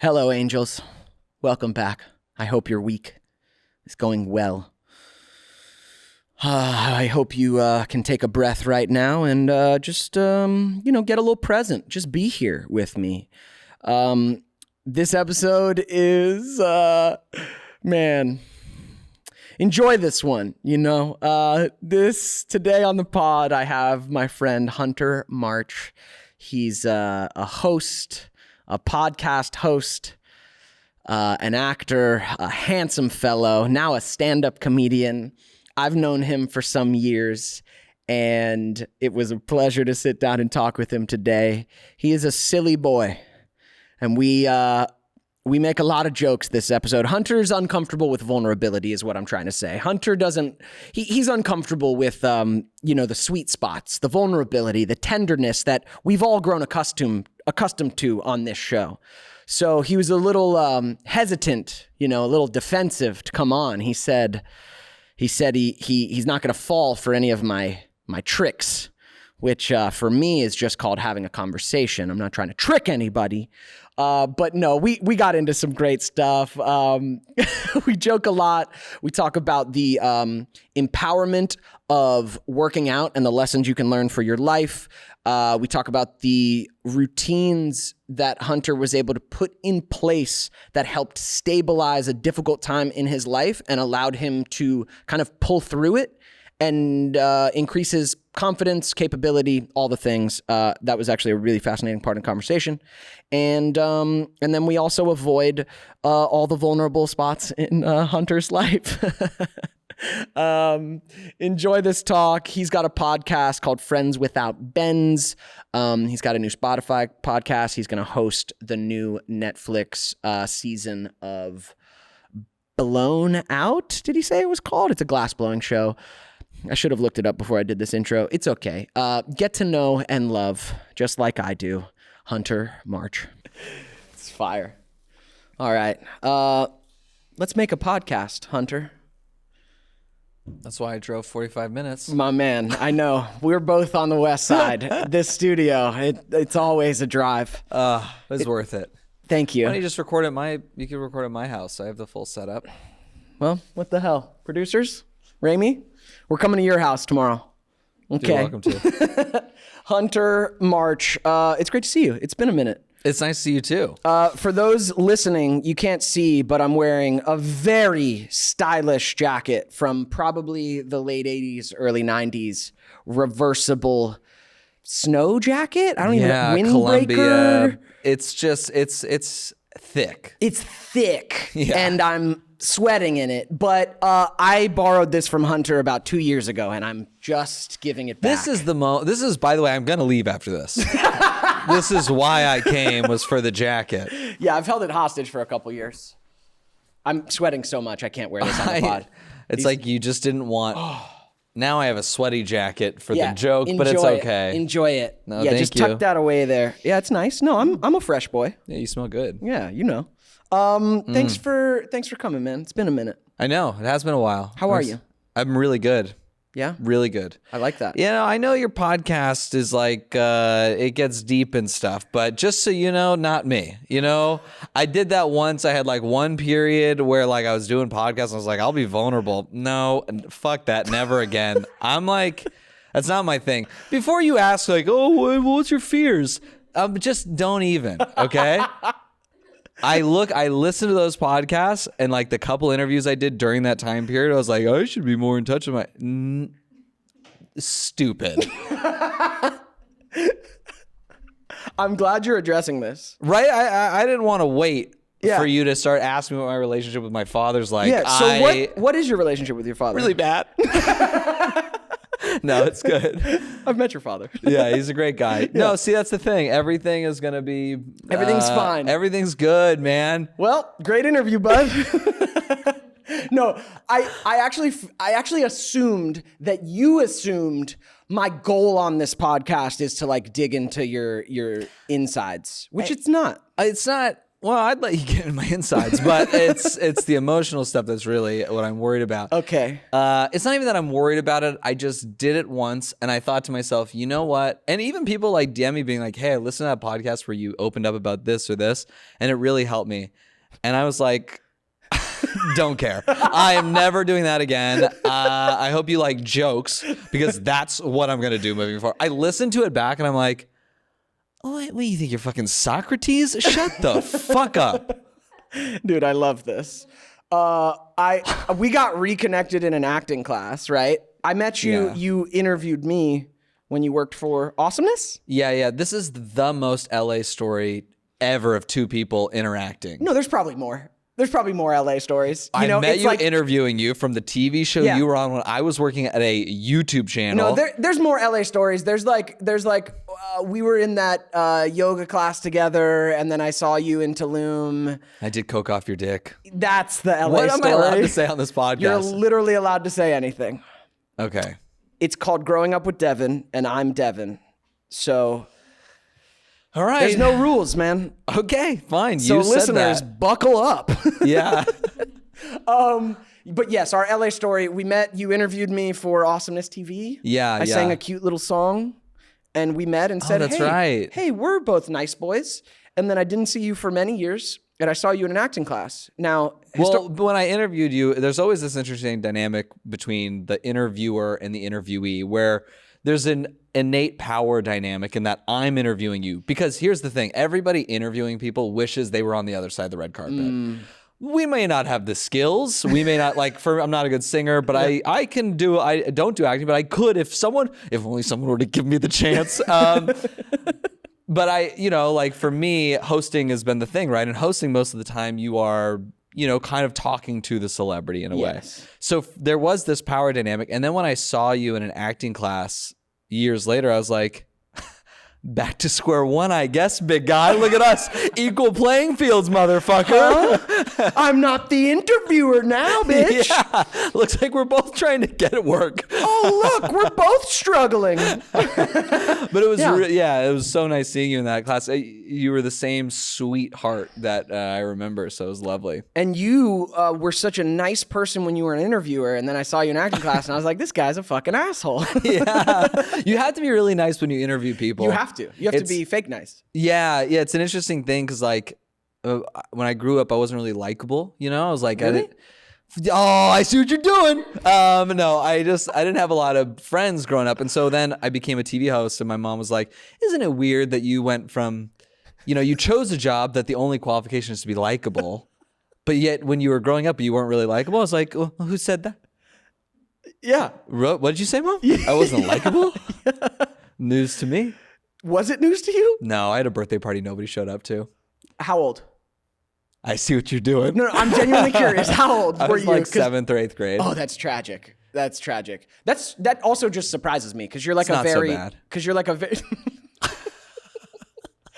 Hello, angels. Welcome back. I hope your week is going well. I hope you can take a breath right now and just get a little present. Just be here with me. This episode is, enjoy this one, today on the pod, I have my friend Hunter March. He's a host, a podcast host, an actor, a handsome fellow, now a stand-up comedian. I've known him for some years, and it was a pleasure to sit down and talk with him today. He is a silly boy, and we make a lot of jokes this episode. Hunter's uncomfortable with vulnerability is what I'm trying to say. Hunter he's uncomfortable with, the sweet spots, the vulnerability, the tenderness that we've all grown accustomed to on this show. So he was a little hesitant, a little defensive to come on. He said he's not going to fall for any of my tricks, which for me is just called having a conversation. I'm not trying to trick anybody. But no, we got into some great stuff. We joke a lot. We talk about the empowerment of working out and the lessons you can learn for your life. We talk about the routines that Hunter was able to put in place that helped stabilize a difficult time in his life and allowed him to kind of pull through it and increase his confidence, capability, all the things. That was actually a really fascinating part of the conversation. And then we also avoid all the vulnerable spots in Hunter's life. Enjoy this talk. He's got a podcast called Friends Without Bends. He's got a new Spotify podcast. He's going to host the new Netflix season of Blown Out. Did he say it was called? It's a glass blowing show. I should have looked it up before I did this intro. It's okay. Get to know and love, just like I do, Hunter March. It's fire. All right. Let's make a podcast, Hunter. That's why I drove 45 minutes. My man, I know. We're both on the west side. This studio, it's always a drive. It was worth it. Thank you. Why don't you just record you can record at my house. I have the full setup. Well, what the hell? Producers? Rami? We're coming to your house tomorrow. Okay. You're welcome to. Hunter March, it's great to see you. It's been a minute. It's nice to see you too. For those listening, you can't see, but I'm wearing a very stylish jacket from probably the late 80s, early 90s, reversible snow jacket. I don't even know. Windbreaker. Columbia. It's just, it's thick. It's thick, yeah. And I'm sweating in it. But I borrowed this from Hunter about 2 years ago, and I'm just giving it back. This is, by the way, I'm going to leave after this. This is why I came, was for the jacket. Yeah, I've held it hostage for a couple years. I'm sweating so much I can't wear this on the pod. It's like you just didn't want... Now I have a sweaty jacket for the joke, enjoy but it's okay. It. Enjoy it. No, yeah, thank just you. tuck that away there. Yeah, it's nice. No, I'm a fresh boy. Yeah, you smell good. Yeah, Thanks for coming, man. It's been a minute. I know. It has been a while. How are you? I'm really good. Yeah? Really good. I like that. I know your podcast is like, it gets deep and stuff, but just so you know, not me. I did that once. I had like one period where like I was doing podcasts and I was like, I'll be vulnerable. No, fuck that. Never again. I'm like, that's not my thing. Before you ask like, oh, what's your fears? Just don't even, okay? I listened to those podcasts and like the couple interviews I did during that time period, I was like, I should be more in touch with my stupid. I'm glad you're addressing this. Right? I didn't want to wait for you to start asking me what my relationship with my father's like. Yeah. So what is your relationship with your father? Really bad. No, it's good. I've met your father. Yeah, he's a great guy. Yeah. No, see, that's the thing. Everything is going to be... Everything's fine. Everything's good, man. Well, great interview, bud. No, I actually assumed that you assumed my goal on this podcast is to like dig into your insides, which it's not. It's not... Well, I'd let you get in my insides, but it's the emotional stuff that's really what I'm worried about. Okay. It's not even that I'm worried about it. I just did it once, and I thought to myself, you know what? And even people like DM me being like, hey, I listened to that podcast where you opened up about this or this, and it really helped me. And I was like, don't care. I am never doing that again. I hope you like jokes, because that's what I'm going to do moving forward. I listened to it back, and I'm like, oh, what do you think? You're fucking Socrates? Shut the fuck up. Dude, I love this. We got reconnected in an acting class, right? I met you. Yeah. You interviewed me when you worked for Awesomeness. Yeah. This is the most LA story ever of two people interacting. No, there's probably more. There's probably more LA stories. I met you interviewing you from the TV show you were on when I was working at a YouTube channel. No, there's more LA stories. There's like we were in that yoga class together, and then I saw you in Tulum. I did coke off your dick. That's the LA What am story. I allowed to say on this podcast? You're literally allowed to say anything. Okay. It's called Growing Up with Devon, and I'm Devon. So all right. there's no rules, man. Okay, fine. So you said listeners, that. buckle up. Yeah. But yes, our LA story, we met, you interviewed me for Awesomeness TV. I sang a cute little song, and we met and said, that's right. Hey, we're both nice boys. And then I didn't see you for many years, and I saw you in an acting class. Now, well, when I interviewed you, there's always this interesting dynamic between the interviewer and the interviewee, where there's an innate power dynamic in that I'm interviewing you. Because here's the thing, everybody interviewing people wishes they were on the other side of the red carpet. We may not have the skills. We may not I'm not a good singer, but I don't do acting, but I could if only someone were to give me the chance. But for me, hosting has been the thing, right? And hosting, most of the time you are, kind of talking to the celebrity in a way. So there was this power dynamic. And then when I saw you in an acting class years later, I was like, back to square one, I guess, big guy. Look at us. Equal playing fields, motherfucker. Huh? I'm not the interviewer now, bitch. Yeah. Looks like we're both trying to get it work. Oh, look, we're both struggling. But it was, it was so nice seeing you in that class. You were the same sweetheart that I remember, so it was lovely. And you were such a nice person when you were an interviewer, and then I saw you in acting class, and I was like, this guy's a fucking asshole. Yeah. You have to be really nice when you interview people. You have to. You have to be fake nice. Yeah. It's an interesting thing because, when I grew up, I wasn't really likable. I was like, really? I see what you're doing. No, I didn't have a lot of friends growing up. And so then I became a TV host, and my mom was like, isn't it weird that you went from, you chose a job that the only qualification is to be likable, but yet when you were growing up, you weren't really likable? I was like, well, who said that? Yeah. What did you say, Mom? I wasn't likable? Yeah. News to me. Was it news to you? No, I had a birthday party nobody showed up to. How old? I see what you're doing. No, I'm genuinely curious. How old were you? Like 7th or 8th grade. Oh, that's tragic. That's tragic. That also just surprises me because you're like it's not so bad.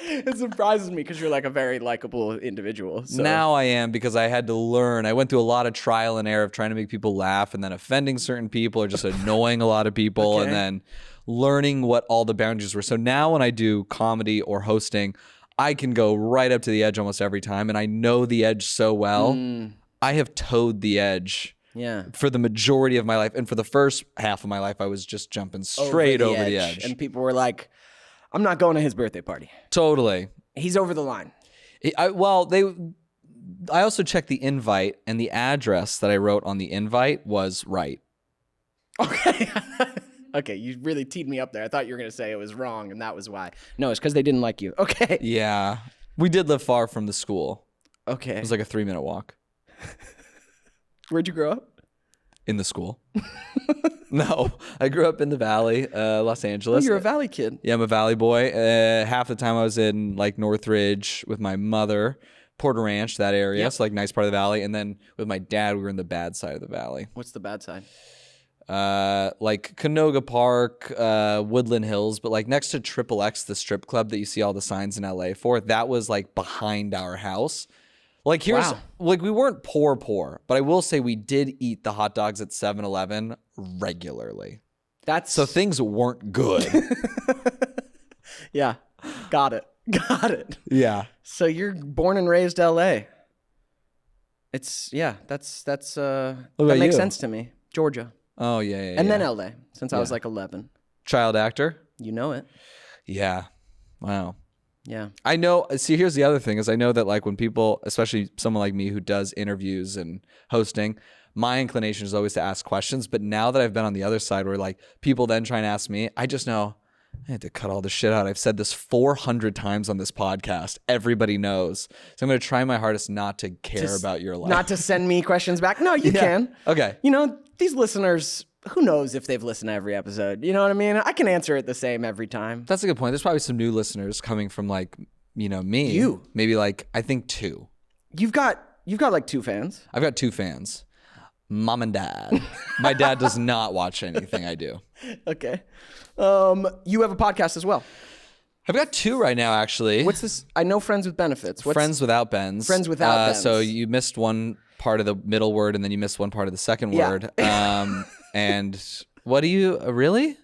It surprises me because you're like a very likable individual. So. Now I am, because I had to learn. I went through a lot of trial and error of trying to make people laugh, and then offending certain people, or just annoying a lot of people, and then learning what all the boundaries were. So now when I do comedy or hosting, I can go right up to the edge almost every time, and I know the edge so well. I have towed the edge for the majority of my life. And for the first half of my life, I was just jumping straight over the edge. And people were like, I'm not going to his birthday party. Totally. He's over the line. I also checked the invite, and the address that I wrote on the invite was right. Okay. Okay, you really teed me up there. I thought you were going to say it was wrong, and that was why. No, it's because they didn't like you. Okay. Yeah. We did live far from the school. Okay. It was like a 3-minute walk. Where'd you grow up? In the school. No, I grew up in the Valley, Los Angeles. Oh, you're a Valley kid. Yeah, I'm a Valley boy. Half the time I was in Northridge with my mother, Porter Ranch, that area. So nice part of the Valley. And then with my dad, we were in the bad side of the Valley. What's the bad side? Canoga Park, Woodland Hills, but next to Triple X, the strip club that you see all the signs in LA for, that was behind our house. We weren't poor, but I will say we did eat the hot dogs at 7-Eleven regularly. So things weren't good. Yeah. Got it. Got it. Yeah. So you're born and raised L.A. It's that about makes you? sense to me. Georgia. Oh, yeah. And then L.A. since I was Yeah. like 11. Child actor? You know it. Yeah. Wow. Yeah. I know. See, here's the other thing is I know that like when people, especially someone like me who does interviews and hosting, my inclination is always to ask questions. But now that I've been on the other side where like people then try and ask me, I just know I had to cut all this shit out. I've said this 400 times on this podcast. Everybody knows. So I'm going to try my hardest not to care about your life. Not to send me questions back. No, you can. Okay. You know, these listeners, who knows if they've listened to every episode? You know what I mean? I can answer it the same every time. That's a good point. There's probably some new listeners coming from like, you know, me. You. Maybe like, I think 2. You've got like 2 fans. I've got 2 fans. Mom and dad. My dad does not watch anything I do. Okay. You have a podcast as well. I've got 2 right now, actually. What's this? I know Friends with Benefits. What's Friends Without Bens. Friends Without Bens. So you missed one part of the middle word and then you missed one part of the second word. And what do you really?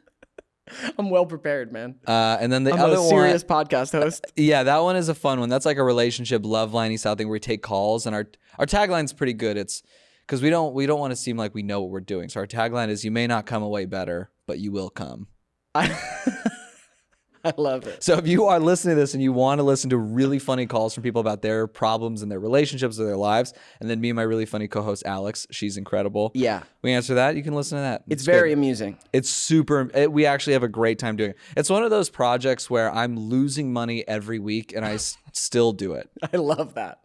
I'm well prepared, man. And then the I'm other a serious podcast host. Yeah, that one is a fun one. That's like a relationship love liney style thing where we take calls, and our tagline's pretty good. It's because we don't want to seem like we know what we're doing. So our tagline is: "You may not come away better, but you will come." I love it. So if you are listening to this and you want to listen to really funny calls from people about their problems and their relationships or their lives, and then me and my really funny co-host Alex, she's incredible. Yeah. We answer that. You can listen to that. It's very amusing. It's super. We actually have a great time doing it. It's one of those projects where I'm losing money every week and I still do it. I love that.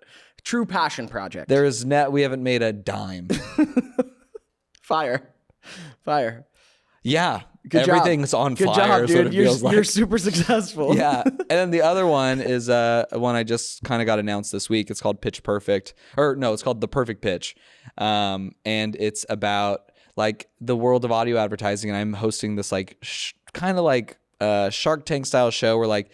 True passion project. There is we haven't made a dime. Fire. Yeah. Good Everything's job. on Good fire. job, is what dude. it feels You're like. super successful. Yeah. And then the other one is one I just kind of got announced this week. It's called Pitch Perfect. Or no, it's called The Perfect Pitch. And it's about like the world of audio advertising. And I'm hosting this like kind of like Shark Tank style show where like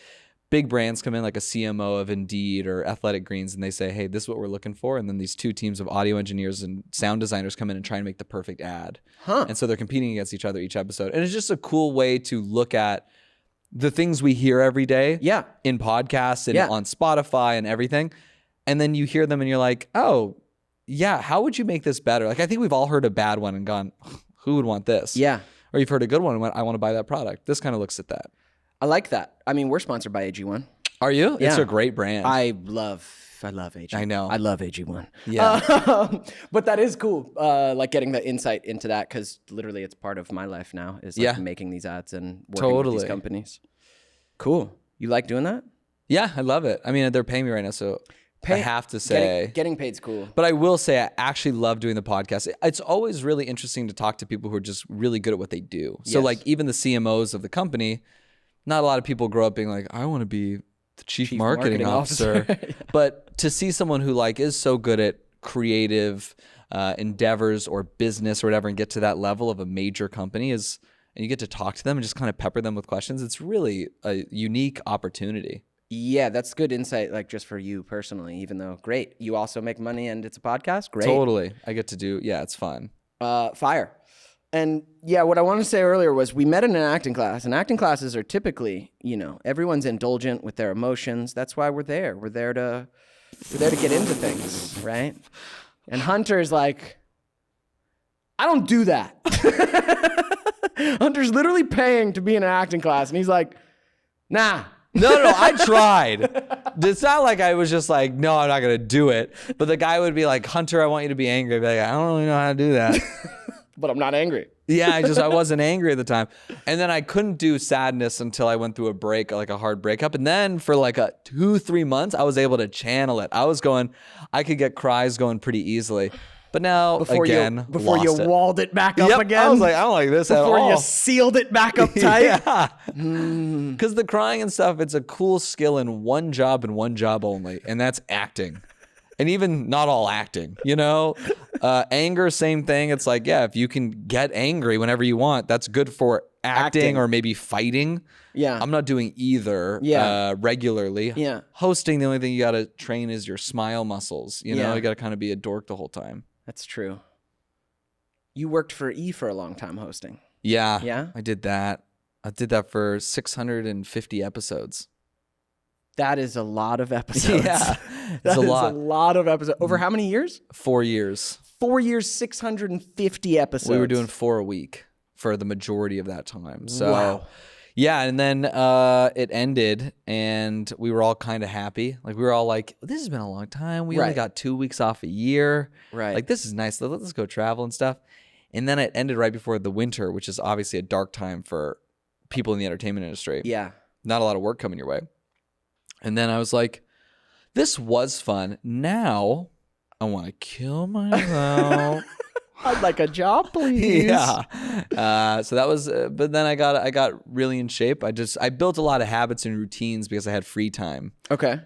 big brands come in, like a CMO of Indeed or Athletic Greens, and they say, hey, this is what we're looking for. And then these 2 teams of audio engineers and sound designers come in and try and make the perfect ad. And so they're competing against each other each episode. And it's just a cool way to look at the things we hear every day in podcasts and on Spotify and everything. And then you hear them and you're like, oh, yeah, how would you make this better? Like, I think we've all heard a bad one and gone, who would want this? Yeah. Or you've heard a good one and went, I want to buy that product. This kind of looks at that. I like that. I mean, we're sponsored by AG1. Are you? Yeah. It's a great brand. I love AG1. I know. I love AG1. Yeah. But that is cool. Like getting the insight into that, because literally it's part of my life now is like making these ads and working with these companies. Cool. You like doing that? Yeah, I love it. I mean, they're paying me right now, so I have to say. Getting paid's cool. But I will say I actually love doing the podcast. It's always really interesting to talk to people who are just really good at what they do. So like even the CMOs of the company, not a lot of people grow up being like, I want to be the chief marketing officer. But to see someone who like is so good at creative endeavors or business or whatever and get to that level of a major company and you get to talk to them and just kind of pepper them with questions. It's really a unique opportunity. Yeah, that's good insight, like just for you personally, even though great. You also make money and it's a podcast. Great. Totally. I get to do, it's fun. Fire. And yeah, what I wanted to say earlier was we met in an acting class, and acting classes are typically, everyone's indulgent with their emotions. That's why we're there. We're there to get into things, right? And Hunter's like, I don't do that. Hunter's literally paying to be in an acting class, and he's like, nah. No, I tried. It's not like I was just like, no, I'm not going to do it. But the guy would be like, Hunter, I want you to be angry. I'd be like, I don't really know how to do that. But I'm not angry. Yeah, I wasn't angry at the time. And then I couldn't do sadness until I went through a break, like a hard breakup. And then for like 2-3 months, I was able to channel it. I could get cries going pretty easily. But now, before you walled it back up again. I was like, I don't like this at all. Before you sealed it back up tight. Yeah. Because the crying and stuff, it's a cool skill in one job and one job only. And that's acting. And even not all acting, anger, same thing. It's like, if you can get angry whenever you want, that's good for acting or maybe fighting. Yeah. I'm not doing either regularly. Yeah. Hosting, the only thing you got to train is your smile muscles. You got to kind of be a dork the whole time. That's true. You worked for E for a long time hosting. Yeah. Yeah? I did that. I did that for 650 episodes. That is a lot of episodes. Yeah, That it's a is lot. a lot of episodes. Over how many years? 4 years. 4 years, 650 episodes. We were doing 4 a week for the majority of that time. So, Wow. yeah, and then it ended, and we were all kind of happy. Like, we were all like, this has been a long time. We only Right. got 2 weeks off a year. Right. Like, this is nice. Let's go travel and stuff. And then it ended right before the winter, which is obviously a dark time for people in the entertainment industry. Yeah. Not a lot of work coming your way. And then I was like, this was fun. Now I want to kill myself. I'd like a job, please. Yeah. So that was, but then I got really in shape. I built a lot of habits and routines because I had free time. Okay.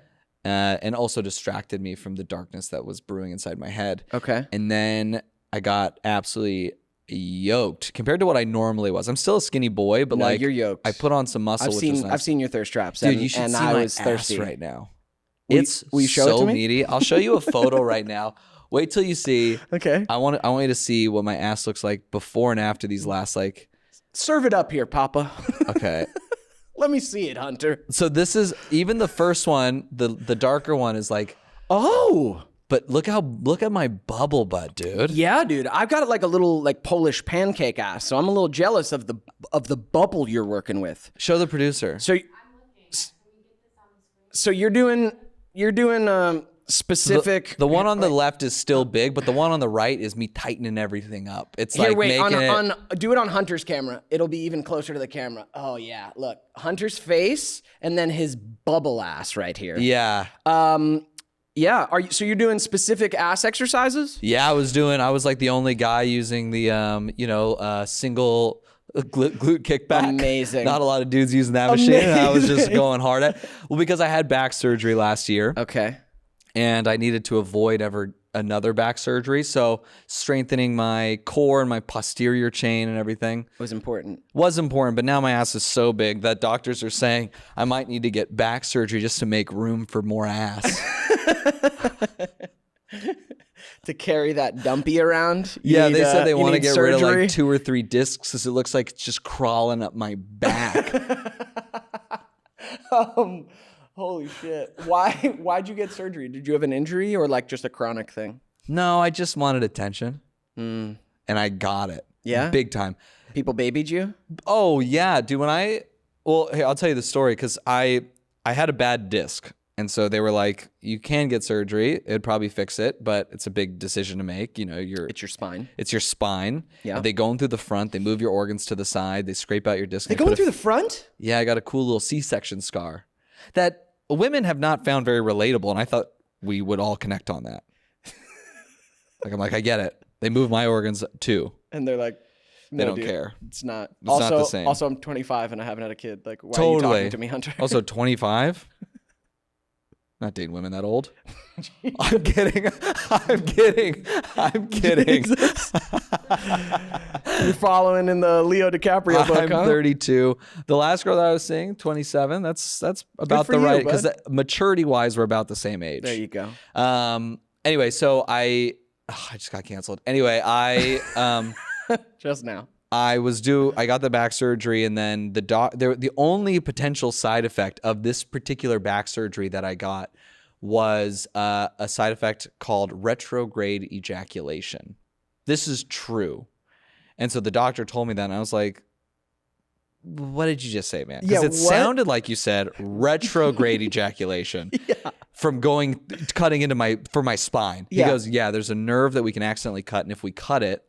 And also distracted me from the darkness that was brewing inside my head. Okay. And then I got absolutely yoked compared to what I normally was. I'm still a skinny boy, but No, like you're yoked. I put on some muscle. I've seen your thirst traps. Dude, and, you should and see I my was ass thirsty right now. Will It's you show it so to me? meaty. I'll show you a photo right now. Wait till you see. Okay. I want you to see what my ass looks like before and after these last like. Serve it up here, Papa. Okay. Let me see it, Hunter. So this is even the first one. The darker one is like. Oh. But look at my bubble butt, dude. Yeah, dude. I've got like a little like Polish pancake ass, so I'm a little jealous of the bubble you're working with. Show the producer. So you're doing specific. The one on the left is still big, but the one on the right is me tightening everything up. It's Here, like wait, making on do it on Hunter's camera. It'll be even closer to the camera. Oh yeah, look, Hunter's face and then his bubble ass right here. Yeah. Yeah. So you're doing specific ass exercises? Yeah, I was like the only guy using the single glute kickback. Amazing. Not a lot of dudes using that machine. And I was just going hard at. Well, because I had back surgery last year. Okay. And I needed to avoid ever another back surgery. So strengthening my core and my posterior chain and everything Was important. But now my ass is so big that doctors are saying I might need to get back surgery just to make room for more ass. To carry that dumpy around? Yeah, they said they want to get rid of surgery? like 2 or 3 discs because it looks like it's just crawling up my back. Holy shit. Why'd you get surgery? Did you have an injury or like just a chronic thing? No, I just wanted attention. And I got it. Yeah? Big time. People babied you? Oh, yeah, dude. Well, here, I'll tell you the story because I had a bad disc. And so they were like, you can get surgery. It'd probably fix it, but it's a big decision to make. You know, It's your spine. It's your spine. Yeah. They go in through the front. They move your organs to the side. They scrape out your disc. They going through the front? Yeah, I got a cool little C-section scar that women have not found very relatable, and I thought we would all connect on that. I'm like, I get it. They move my organs too. And they're like, They no, don't dude, care. It's not. It's not the same. Also, I'm 25 and I haven't had a kid. Like, why are you talking to me, Hunter? Also, 25. Not dating women that old. I'm kidding. You're following in the Leo DiCaprio book, I'm huh? 32. The last girl that I was seeing, 27. That's about for the you, right because bud. maturity wise, we're about the same age. There you go. Anyway, so I just got canceled. Anyway, Just now. I got the back surgery, and then the only potential side effect of this particular back surgery that I got was a side effect called retrograde ejaculation. This is true. And so the doctor told me that, and I was like, what did you just say, man? Because it sounded like you said retrograde ejaculation from cutting into my spine. He goes, yeah, there's a nerve that we can accidentally cut, and if we cut it,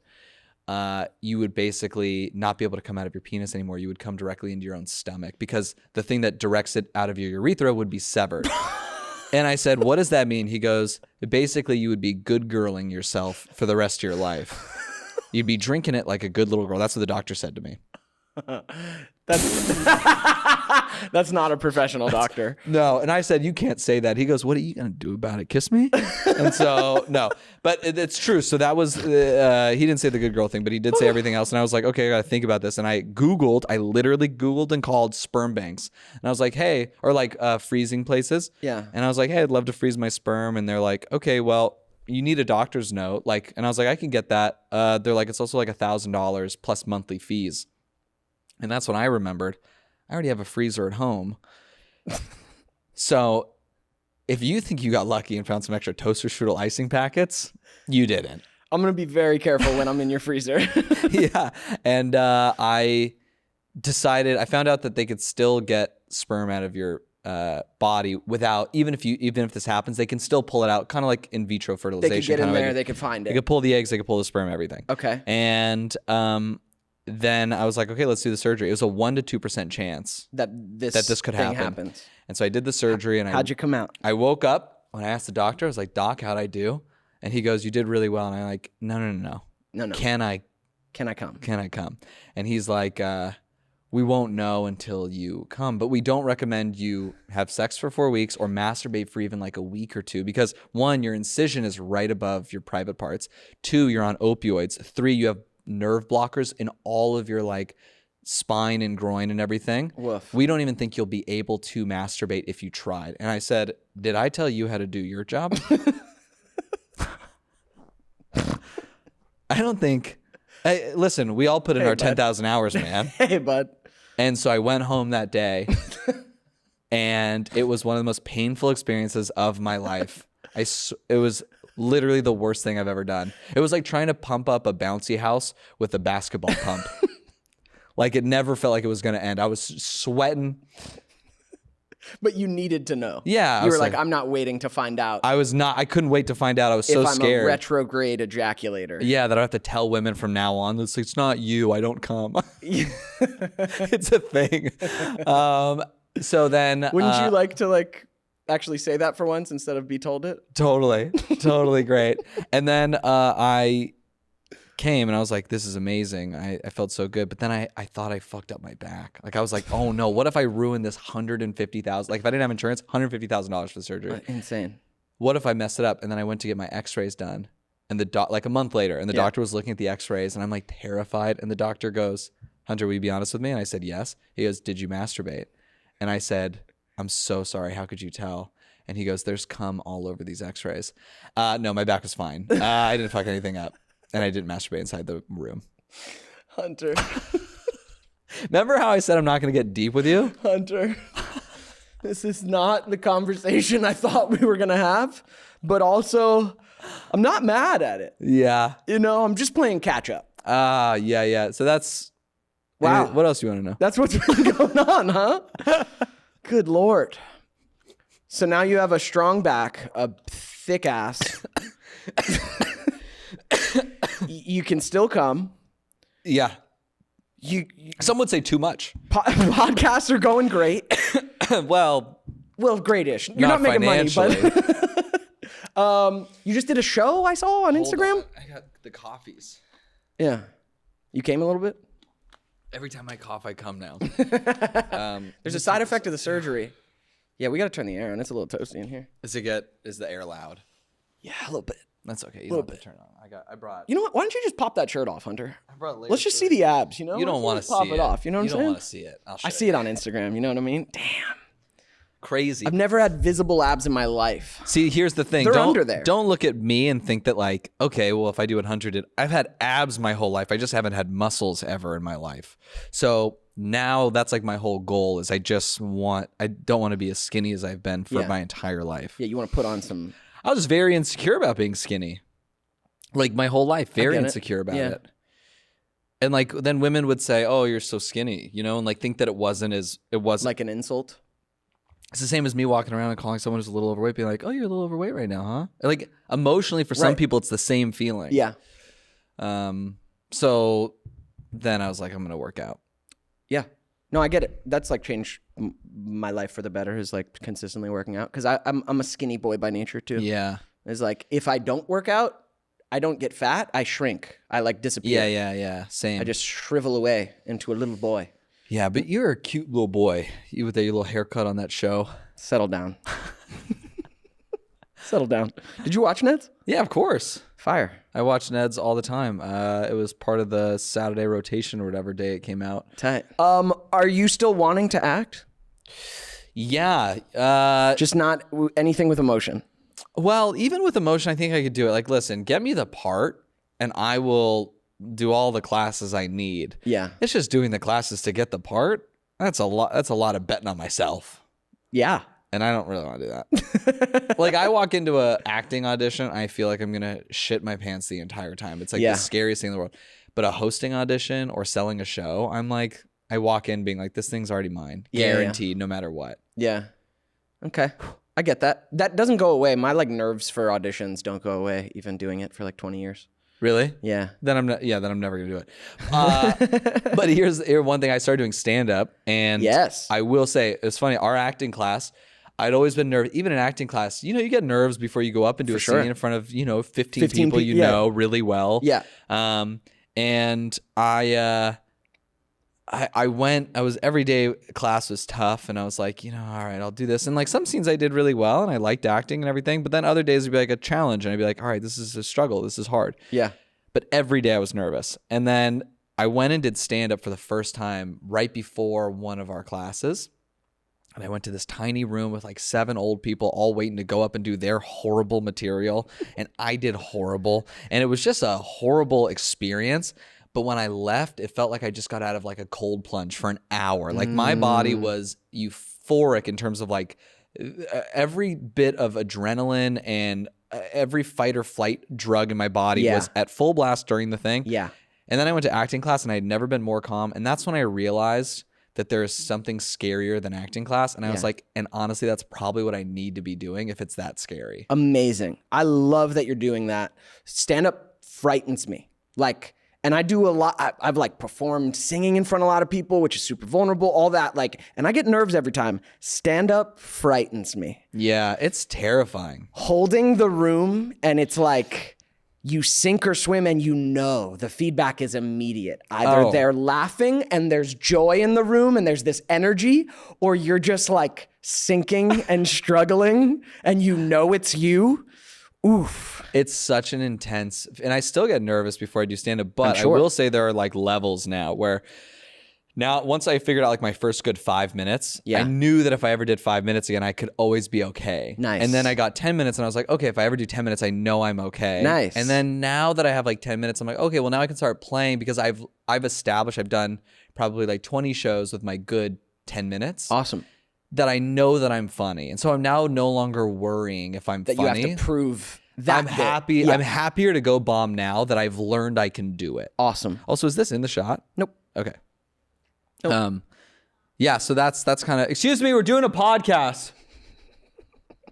you would basically not be able to come out of your penis anymore. You would come directly into your own stomach because the thing that directs it out of your urethra would be severed. And I said, what does that mean? He goes, basically you would be good girling yourself for the rest of your life. You'd be drinking it like a good little girl. That's what the doctor said to me. That's not a professional doctor. No, and I said, you can't say that. He goes, what are you going to do about it? Kiss me? And so, no. But it's true. So that was, he didn't say the good girl thing, but he did say everything else. And I was like, okay, I got to think about this. And I literally Googled and called sperm banks. And I was like, hey, or like freezing places. Yeah. And I was like, hey, I'd love to freeze my sperm. And they're like, okay, well, you need a doctor's note. Like, and I was like, I can get that. They're like, it's also like $1,000 plus monthly fees. And that's when I remembered I already have a freezer at home. So if you think you got lucky and found some extra toaster strudel icing packets, you didn't. I'm going to be very careful when I'm in your freezer. Yeah. And I found out that they could still get sperm out of your body without, even if this happens, they can still pull it out, kind of like in vitro fertilization. They could get in there, they could find it. They could pull the eggs, they could pull the sperm, everything. Okay. And then I was like, okay, let's do the surgery. It was a 1% to 2% chance that this could happen. And so I did the surgery. And how'd you come out? I woke up when I asked the doctor. I was like, Doc, how'd I do? And he goes, you did really well. And I'm like, no. Can I come? And he's like, we won't know until you come, but we don't recommend you have sex for 4 weeks or masturbate for even like a week or two, because 1, your incision is right above your private parts. 2, you're on opioids. 3, you have nerve blockers in all of your like spine and groin and everything. Woof. We don't even think you'll be able to masturbate if you tried. And I said, did I tell you how to do your job? I don't think. Hey, listen, we all put in our 10,000 hours, man. Hey, bud. And so I went home that day, and it was one of the most painful experiences of my life. It was literally the worst thing I've ever done. It was like trying to pump up a bouncy house with a basketball pump. Like, it never felt like it was going to end. I was sweating. But you needed to know. Yeah. You were like, I'm not waiting to find out. I couldn't wait to find out. I was so scared. If I'm a retrograde ejaculator. Yeah, that I have to tell women from now on. It's not you. I don't come. It's a thing. So then. Wouldn't you like to actually say that for once instead of be told it? Totally great. And then I came and I was like, this is amazing. I felt so good. But then I thought I fucked up my back. Like, I was like, oh no, what if I ruined this $150,000? Like, if I didn't have insurance, $150,000 for the surgery. Insane. What if I messed it up? And then I went to get my x-rays done, and like a month later, and the doctor was looking at the x-rays, and I'm like terrified. And the doctor goes, Hunter, will you be honest with me? And I said, yes. He goes, did you masturbate? And I said, I'm so sorry. How could you tell? And he goes, there's cum all over these x-rays. No, my back was fine. I didn't fuck anything up. And I didn't masturbate inside the room. Hunter. Remember how I said I'm not going to get deep with you? Hunter. This is not the conversation I thought we were going to have. But also, I'm not mad at it. Yeah. I'm just playing catch up. Yeah. So that's... Wow. What else do you want to know? That's what's been going on, huh? Good Lord. So now you have a strong back, a thick ass. You can still come. Yeah. Some would say too much. Podcasts are going great. Well, great-ish. You're not making money, but you just did a show I saw on Instagram. I got the coffees. Yeah. You came a little bit? Every time I cough, I come now. There's a side effect of the surgery. Yeah, we got to turn the air on. It's a little toasty in here. Is the air loud? Yeah, a little bit. That's okay. You don't have to turn it on. I brought. You know what? Why don't you just pop that shirt off, Hunter? I brought. Let's just see the abs. You don't want to see pop it off. You know what I'm saying? You don't want to see it. I see it on Instagram. You know what I mean? Damn. Crazy. I've never had visible abs in my life. See, here's the thing. They're under there. Don't look at me and think that like, okay, well, if I do what Hunter did, I've had abs my whole life. I just haven't had muscles ever in my life. So now that's like my whole goal is I don't want to be as skinny as I've been for my entire life. Yeah, you want to put on some. I was very insecure about being skinny. Like my whole life, very insecure about it. And like then women would say, "Oh, you're so skinny," and like think that it wasn't like an insult. It's the same as me walking around and calling someone who's a little overweight, being like, "Oh, you're a little overweight right now, huh?" Like emotionally, for some people, it's the same feeling. Yeah. So then I was like, I'm gonna work out. Yeah. No, I get it. That's like changed my life for the better. Is like consistently working out because I'm a skinny boy by nature too. Yeah. It's like if I don't work out, I don't get fat. I shrink. I like disappear. Yeah. Same. I just shrivel away into a little boy. Yeah, but you're a cute little boy. You with your little haircut on that show. Settle down. Settle down. Did you watch Neds? Yeah, of course. Fire. I watch Neds all the time. It was part of the Saturday rotation or whatever day it came out. Tight. Are you still wanting to act? Yeah. Just not anything with emotion. Well, even with emotion, I think I could do it. Like, listen, get me the part and I will do all the classes I need. Yeah. It's just doing the classes to get the part. That's a lot of betting on myself. Yeah. And I don't really want to do that. Like I walk into a acting audition, I feel like I'm going to shit my pants the entire time. It's like the scariest thing in the world. But a hosting audition or selling a show, I'm like, I walk in being like, this thing's already mine. Guaranteed, no matter what. Yeah. Okay. I get that. That doesn't go away. My like nerves for auditions don't go away, even doing it for like 20 years. Really? Yeah. Then I'm not. Yeah. Then I'm never gonna do it. But here's one thing. I started doing stand up, and I will say it's funny. Our acting class, I'd always been nervous. Even in acting class, you get nerves before you go up and do a scene in front of 15 people you know really well. Yeah. And I went. I was every day. Class was tough, and I was like, all right, I'll do this. And like some scenes I did really well, and I liked acting and everything. But then other days would be like a challenge, and I'd be like, all right, this is a struggle. This is hard. Yeah. But every day I was nervous. And then I went and did stand up for the first time right before one of our classes. And I went to this tiny room with like 7 old people all waiting to go up and do their horrible material. And I did horrible. And it was just a horrible experience. But when I left, it felt like I just got out of like a cold plunge for an hour. Like my body was euphoric in terms of like every bit of adrenaline and every fight or flight drug in my body was at full blast during the thing. Yeah. And then I went to acting class and I had never been more calm. And that's when I realized that there is something scarier than acting class. And I was like, and honestly, that's probably what I need to be doing if it's that scary. Amazing. I love that you're doing that. Stand up frightens me. Like, and I do a lot. I've like performed singing in front of a lot of people, which is super vulnerable, all that. Like, and I get nerves every time. Stand up frightens me. Yeah, it's terrifying. Holding the room, and it's like you sink or swim, and the feedback is immediate. Either they're laughing and there's joy in the room and there's this energy, or you're just like sinking and struggling and it's you. Oof. It's such an intense, and I still get nervous before I do stand up, but I will say there are like levels now where now once I figured out like my first good 5 minutes, I knew that if I ever did 5 minutes again, I could always be okay. Nice. And then I got 10 minutes and I was like, okay, if I ever do 10 minutes, I know I'm okay. Nice. And then now that I have like 10 minutes, I'm like, okay, well now I can start playing because I've established, I've done probably like 20 shows with my good 10 minutes. Awesome. That I know that I'm funny. And so I'm now no longer worrying if I'm funny. You have to prove that. I'm happy. Yeah. I'm happier to go bomb now that I've learned I can do it. Awesome. Also, is this in the shot? Nope. Okay. Nope. Yeah, so that's kind of, excuse me, we're doing a podcast.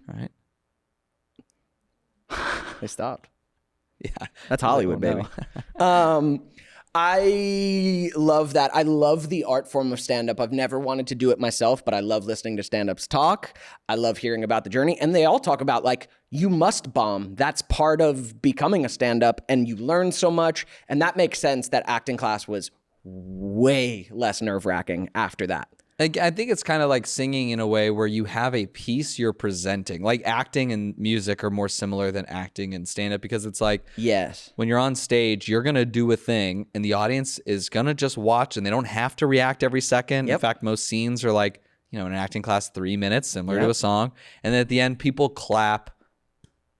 All right. They stopped. Yeah. That's Hollywood, baby. I love that. I love the art form of stand-up. I've never wanted to do it myself, but I love listening to stand-ups talk. I love hearing about the journey. And they all talk about like, you must bomb. That's part of becoming a stand-up, and you learn so much. And that makes sense that acting class was way less nerve-wracking after that. I think it's kind of like singing in a way where you have a piece you're presenting. Like acting and music are more similar than acting and stand-up because it's like, when you're on stage, you're going to do a thing and the audience is going to just watch and they don't have to react every second. In fact, most scenes are like, in an acting class, 3 minutes, similar to a song. And then at the end, people clap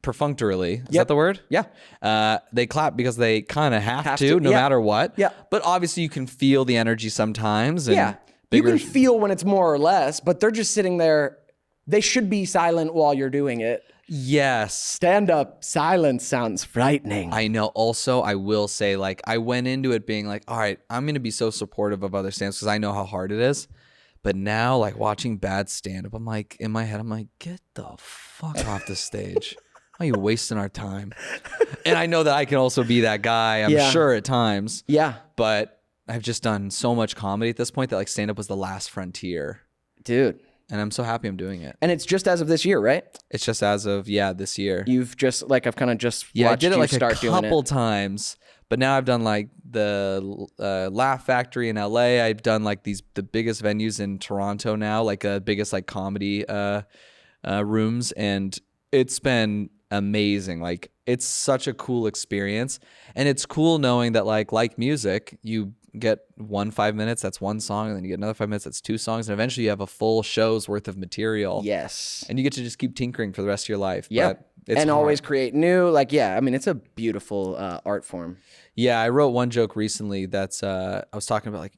perfunctorily. Is that the word? Yeah. They clap because they kind of have to, no matter what. Yeah. But obviously you can feel the energy sometimes. And you can feel when it's more or less, but they're just sitting there. They should be silent while you're doing it. Yes. Stand-up silence sounds frightening. I know. Also, I will say, like, I went into it being like, all right, I'm going to be so supportive of other stand-ups because I know how hard it is. But now, like, watching bad stand-up, I'm like, in my head, I'm like, get the fuck off the stage. Why are you wasting our time? And I know that I can also be that guy, I'm sure, at times. Yeah. But I've just done so much comedy at this point that like stand-up was the last frontier. Dude. And I'm so happy I'm doing it. And it's just as of this year, right? It's just as of, this year. You've just, like, I've kind of just watched I did it like start a couple times. But now I've done like the Laugh Factory in LA. I've done like the biggest venues in Toronto now, like biggest like comedy rooms. And it's been amazing. Like it's such a cool experience. And it's cool knowing that like music, you get 5 minutes, that's one song, and then you get another 5 minutes, that's 2 songs, and eventually you have a full show's worth of material. Yes. And you get to just keep tinkering for the rest of your life. Yeah. And always create new, it's a beautiful art form. Yeah, I wrote one joke recently that's I was talking about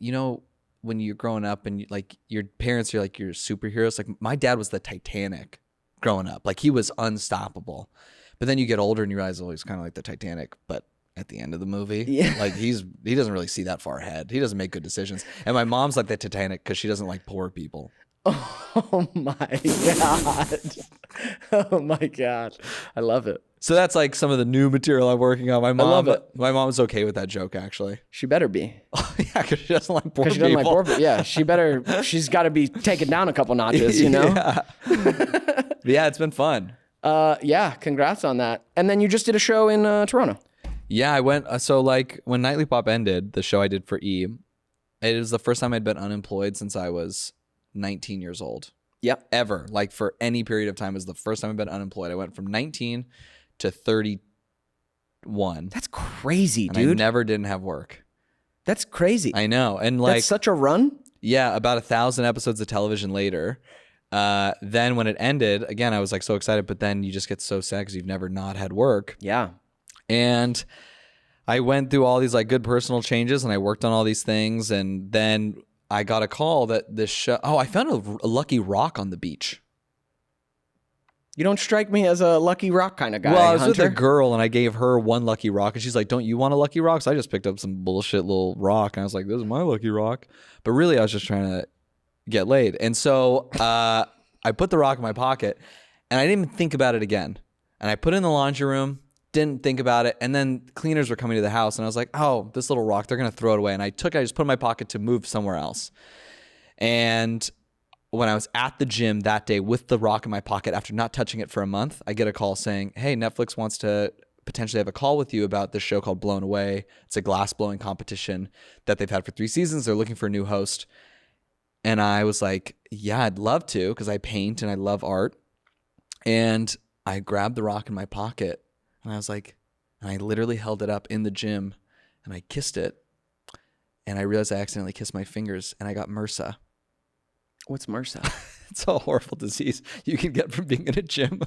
when you're growing up and like your parents are like your superheroes. Like my dad was the Titanic growing up. Like he was unstoppable. But then you get older and you realize, oh, he's kind of like the Titanic, but at the end of the movie, like he doesn't really see that far ahead. He doesn't make good decisions. And my mom's like the Titanic because she doesn't like poor people. Oh my God. Oh my God. I love it. So that's like some of the new material I'm working on. My love it. My mom's okay with that joke, actually. She better be. Yeah, because she doesn't like poor people. She doesn't like poor people. Yeah, she's got to be taken down a couple notches, you know? Yeah. Yeah, it's been fun. Yeah, congrats on that. And then you just did a show in Toronto. Yeah, I went. So like when Nightly Pop ended, the show I did for E, it was the first time I'd been unemployed since I was 19 years old. Yep. Ever. Like for any period of time, it was the first time I've been unemployed. I went from 19 to 31. That's crazy, and dude. I never didn't have work. That's crazy. I know. And like that's such a run. Yeah, about 1,000 episodes of television later. Then when it ended, again, I was like so excited, but then you just get so sad because you've never not had work. Yeah. And I went through all these like good personal changes and I worked on all these things. And then I got a call that this show, I found a lucky rock on the beach. You don't strike me as a lucky rock kind of guy. Well, I was Hunter. with a girl and I gave her one lucky rock and she's like, don't you want a lucky rock? So I just picked up some bullshit little rock and I was like, this is my lucky rock. But really I was just trying to get laid. And so I put the rock in my pocket and I didn't even think about it again. And I put it in the laundry room, didn't think about it. And then cleaners were coming to the house and I was like, oh, this little rock, they're going to throw it away. And I just put it in my pocket to move somewhere else. And when I was at the gym that day with the rock in my pocket, after not touching it for a month, I get a call saying, hey, Netflix wants to potentially have a call with you about this show called Blown Away. It's a glass blowing competition that they've had for 3 seasons. They're looking for a new host. And I was like, yeah, I'd love to because I paint and I love art. And I grabbed the rock in my pocket and I was like, and I literally held it up in the gym and I kissed it. And I realized I accidentally kissed my fingers and I got MRSA. What's MRSA? It's a horrible disease you can get from being in a gym,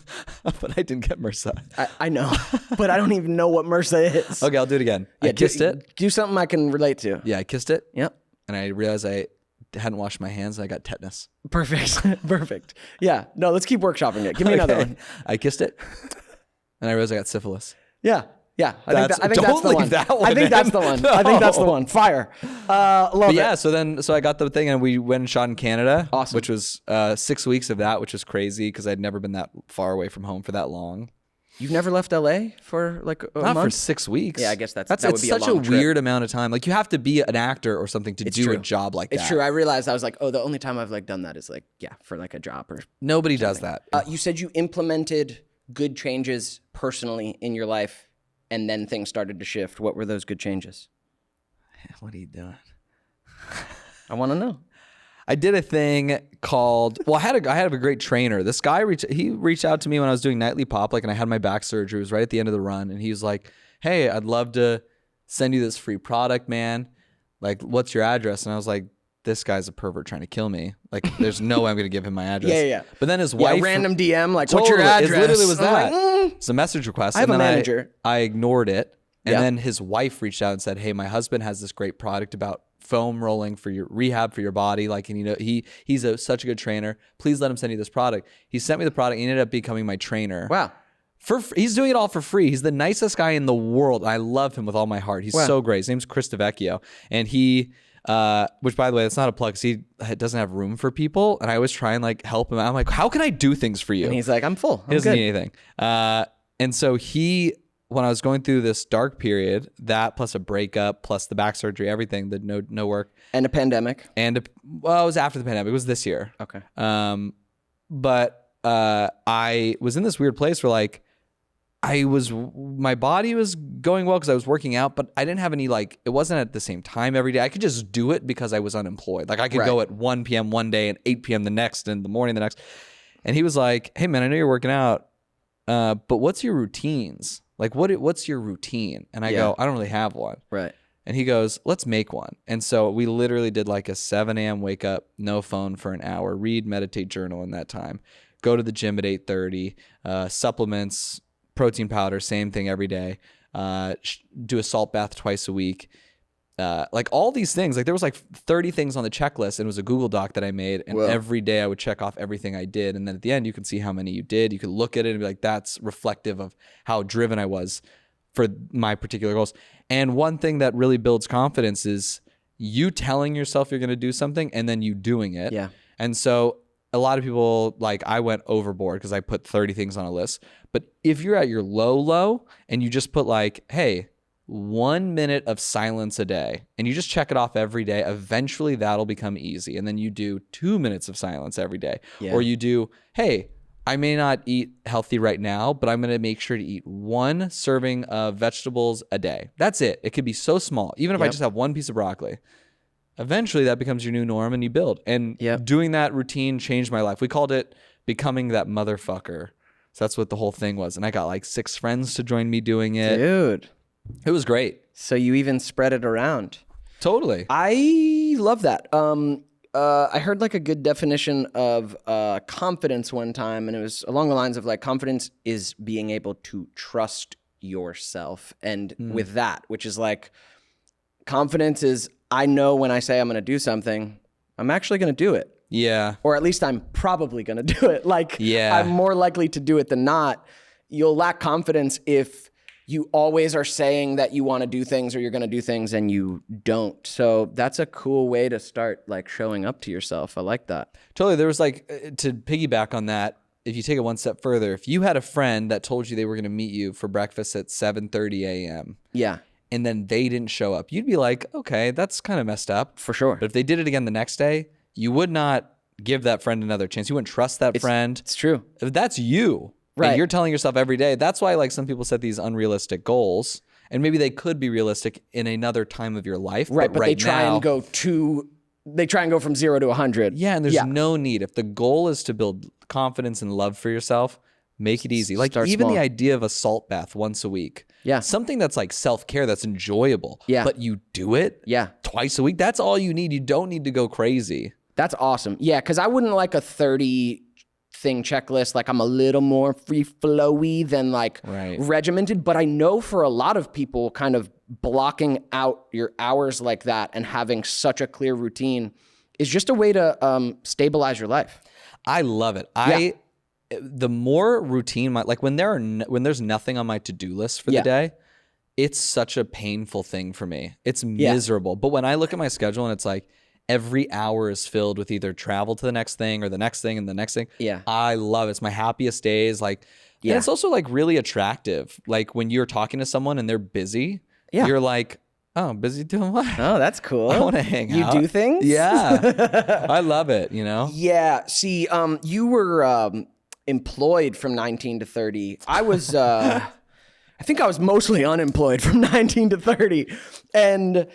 but I didn't get MRSA. I know, but I don't even know what MRSA is. Okay, I'll do it again. Yeah, I kissed it. Do something I can relate to. Yeah, I kissed it. Yep. And I realized I hadn't washed my hands and I got tetanus. Perfect. Perfect. Yeah. No, let's keep workshopping it. Give me another one. I kissed it and I realized I got syphilis. Yeah. Yeah. I think that's the one. That one. I think that's the one. No. I think that's the one. Fire. Love it. Yeah. So I got the thing and we went and shot in Canada. Awesome. Which was 6 weeks of that, which was crazy because I'd never been that far away from home for that long. You've never left LA for like a Not month? For 6 weeks. Yeah, I guess that would be such a long trip. weird amount of time. Like you have to be an actor or something to do true. a job like that. It's true. I realized I was like, oh, the only time I've like done that is like, yeah, for like a job or Nobody does that. You said you implemented good changes personally in your life and then things started to shift. What were those good changes? What are you doing? I want to know. I did a thing called, I had a great trainer. This guy reached out to me when I was doing Nightly Pop, like, and I had my back surgery. It was right at the end of the run. And he was like, hey, I'd love to send you this free product, man. Like, what's your address? And I was like, this guy's a pervert trying to kill me. Like, there's no way I'm going to give him my address. Yeah. But then his wife. Random DM, like, totally, what's your address? It literally was that. Like, It's a message request. I have a manager. I ignored it. And then his wife reached out and said, hey, my husband has this great product about foam rolling for your rehab for your body. Like, and you know, he's such a good trainer. Please let him send you this product. He sent me the product. He ended up becoming my trainer. Wow. He's doing it all for free. He's the nicest guy in the world. I love him with all my heart. He's so great. His name's Chris DeVecchio. And he, which by the way, that's not a plug because he doesn't have room for people. And I always try and like help him out. I'm like, how can I do things for you? And he's like, I'm full. He doesn't need anything. And so when I was going through this dark period, that plus a breakup, plus the back surgery, everything, the no work. And a pandemic. It was after the pandemic. It was this year. Okay. But I was in this weird place where like, my body was going well because I was working out, but I didn't have any like, it wasn't at the same time every day. I could just do it because I was unemployed. Like I could go at 1 p.m. one day and 8 p.m. the next and the morning the next. And he was like, hey man, I know you're working out, but what's your routines? Like what's your routine? And I go, I don't really have one. Right. And he goes, let's make one. And so we literally did like a 7 a.m. wake up, no phone for an hour, read, meditate, journal in that time, go to the gym at 8:30, supplements, protein powder, same thing every day, do a salt bath twice a week, like all these things, like there was like 30 things on the checklist, and it was a Google Doc that I made, and every day I would check off everything I did, and then at the end you can see how many you did. You could look at it and be like, that's reflective of how driven I was for my particular goals. And one thing that really builds confidence is you telling yourself you're going to do something and then you doing it. Yeah. And so a lot of people, like I went overboard because I put 30 things on a list. But if you're at your low and you just put like, hey, 1 minute of silence a day, and you just check it off every day, eventually that'll become easy. And then you do 2 minutes of silence every day. Or you do, hey, I may not eat healthy right now, but I'm going to make sure to eat 1 serving of vegetables a day. That's it. It could be so small. Even if I just have 1 piece of broccoli, eventually that becomes your new norm and you build. And doing that routine changed my life. We called it becoming that motherfucker. So that's what the whole thing was. And I got like 6 friends to join me doing it. Dude. It was great. So you even spread it around. Totally. I love that. I heard like a good definition of confidence one time, and it was along the lines of like confidence is being able to trust yourself. And with that, which is like confidence is I know when I say I'm going to do something, I'm actually going to do it. Yeah. Or at least I'm probably going to do it. Like I'm more likely to do it than not. You'll lack confidence if you always are saying that you want to do things or you're going to do things and you don't. So that's a cool way to start like showing up to yourself. I like that. Totally. There was like, to piggyback on that, if you take it one step further, if you had a friend that told you they were going to meet you for breakfast at 7:30 a.m. Yeah. And then they didn't show up, you'd be like, okay, that's kind of messed up. For sure. But if they did it again the next day, you would not give that friend another chance. You wouldn't trust that friend. It's true. If that's you. Right. And you're telling yourself every day. That's why like some people set these unrealistic goals, and maybe they could be realistic in another time of your life. Right. But right they try now, and go from 0 to 100. Yeah. And there's no need. If the goal is to build confidence and love for yourself, make it easy. Like Start even small. the idea of a salt bath once a week. Yeah. Something that's like self-care that's enjoyable. Yeah. But you do it twice a week. That's all you need. You don't need to go crazy. That's awesome. Yeah. Cause I wouldn't like a 30 thing checklist. Like I'm a little more free flowy than like regimented, but I know for a lot of people kind of blocking out your hours like that and having such a clear routine is just a way to stabilize your life. I love it. The more routine, like when there's nothing on my to-do list for the day, it's such a painful thing for me. It's miserable. But when I look at my schedule and it's like every hour is filled with either travel to the next thing or the next thing and the next thing. Yeah. I love it. It's my happiest days. Like, and it's also like really attractive. Like when you're talking to someone and they're busy, you're like, oh, busy doing what? Oh, that's cool. I want to hang out. You do things? Yeah. I love it, you know? Yeah. See, you were employed from 19 to 30. I was, I think I was mostly unemployed from 19 to 30. And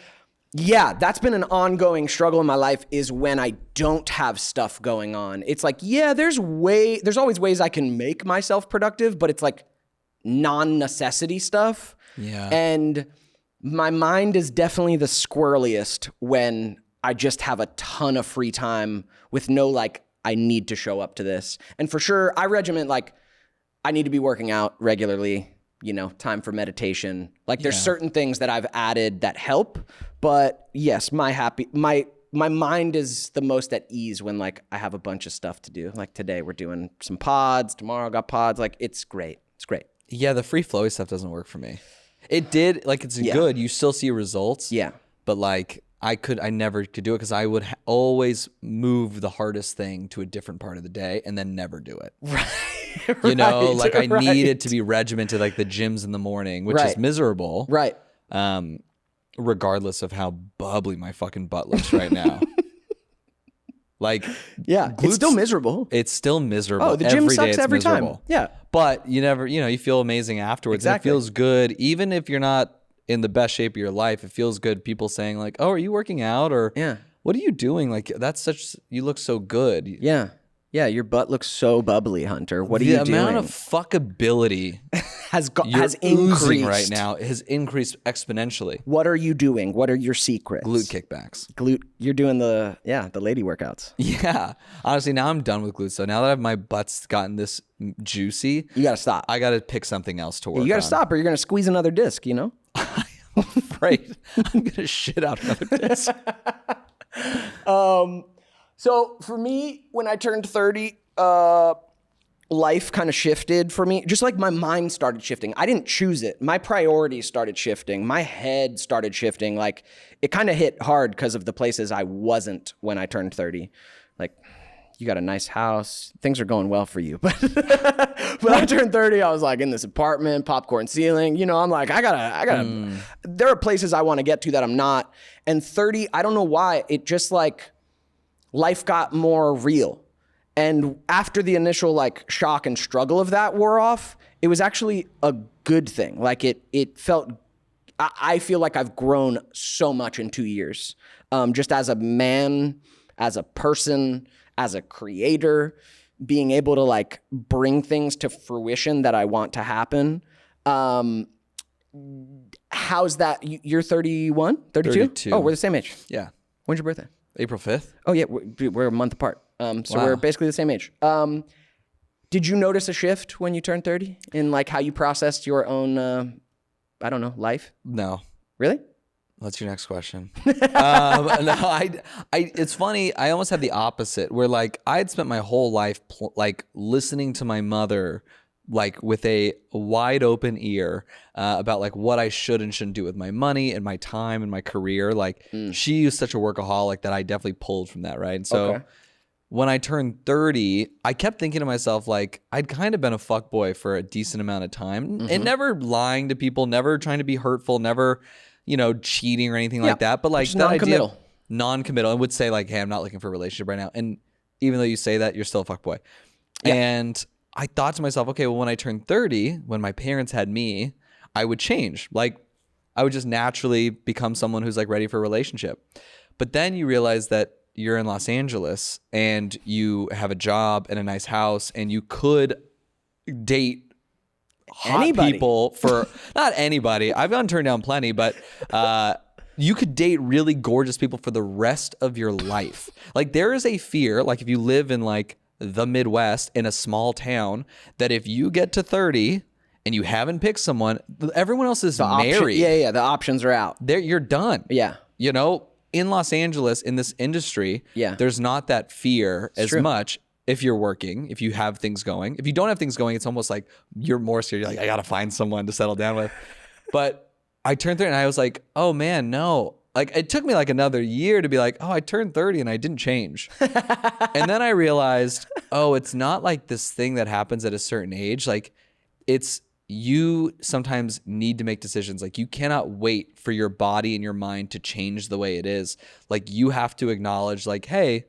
yeah, that's been an ongoing struggle in my life is when I don't have stuff going on. It's like, yeah, there's always ways I can make myself productive, but it's like non-necessity stuff. Yeah. And my mind is definitely the squirreliest when I just have a ton of free time with no like, I need to show up to this. And for sure, I regiment like, I need to be working out regularly, you know, time for meditation. Like there's certain things that I've added that help. But yes, my mind is the most at ease when like I have a bunch of stuff to do. Like today we're doing some pods. Tomorrow I got pods. Like it's great. It's great. Yeah, the free flowy stuff doesn't work for me. It did, like it's good. You still see results. Yeah. But like I never could do it because I would always move the hardest thing to a different part of the day and then never do it. Right. You know, like I needed to be regimented, like the gyms in the morning, which is miserable. Right. Regardless of how bubbly my fucking butt looks right now. Like, yeah, glutes, it's still miserable. It's still miserable. Oh, the gym sucks every time. Yeah. But you never, you know, you feel amazing afterwards. Exactly. And it feels good. Even if you're not in the best shape of your life, it feels good. People saying like, oh, are you working out? Or what are you doing? Like, you look so good. Yeah. Yeah, your butt looks so bubbly, Hunter. What are you doing? The amount of fuckability has increased right now. It has increased exponentially. What are you doing? What are your secrets? Glute kickbacks. You're doing the lady workouts. Yeah. Honestly, now I'm done with glutes. So now that my butt's gotten this juicy, you got to stop. I got to pick something else to work on. You got to stop or you're going to squeeze another disc, you know? Right. I'm going to shit out another disc. So for me, when I turned 30, life kind of shifted for me. Just like my mind started shifting. I didn't choose it. My priorities started shifting. My head started shifting. Like it kind of hit hard because of the places I wasn't when I turned 30. Like you got a nice house. Things are going well for you. But when I turned 30, I was like in this apartment, popcorn ceiling. You know, I'm like, I gotta, there are places I want to get to that I'm not. And 30, I don't know why, it just like, life got more real. And after the initial like shock and struggle of that wore off, it was actually a good thing. Like it felt, I feel like I've grown so much in 2 years. Just as a man, as a person, as a creator, being able to like bring things to fruition that I want to happen. How's that? You're 31, 32? 32. Oh, we're the same age. Yeah. When's your birthday? April 5th. Oh yeah, we're a month apart. So Wow. we're basically the same age. Did you notice a shift when you turned 30 in like how you processed your own, I don't know, life? No. Really? What's your next question? No, it's funny. I almost had the opposite where like I had spent my whole life like listening to my mother like with a wide open ear about like what I should and shouldn't do with my money and my time and my career. Like she was such a workaholic that I definitely pulled from that, right? And so when I turned 30, I kept thinking to myself, like, I'd kind of been a fuckboy for a decent amount of time and never lying to people, never trying to be hurtful, never, you know, cheating or anything like that. But like just that non-committal. idea, non-committal, I would say like, hey, I'm not looking for a relationship right now. And even though you say that, you're still a fuckboy. And I thought to myself, okay, well, when I turned 30, when my parents had me, I would change. Like, I would just naturally become someone who's like ready for a relationship. But then you realize that you're in Los Angeles and you have a job and a nice house and you could date hot people for not anybody. I've gotten turned down plenty, but you could date really gorgeous people for the rest of your life. Like there is a fear, like if you live in like the Midwest in a small town, that if you get to 30 and you haven't picked someone, everyone else is married. Yeah, the options are out. You're done. Yeah. You know, in Los Angeles, in this industry, there's not that fear as much if you're working, if you have things going. If you don't have things going, it's almost like you're more scared. You're like, I got to find someone to settle down with. But I turned 30 and I was like, oh man, no. Like it took me like another year to be like, oh, I turned 30 and I didn't change. And then I realized, oh, it's not like this thing that happens at a certain age. Like it's, you sometimes need to make decisions. Like you cannot wait for your body and your mind to change the way it is. Like you have to acknowledge like, hey,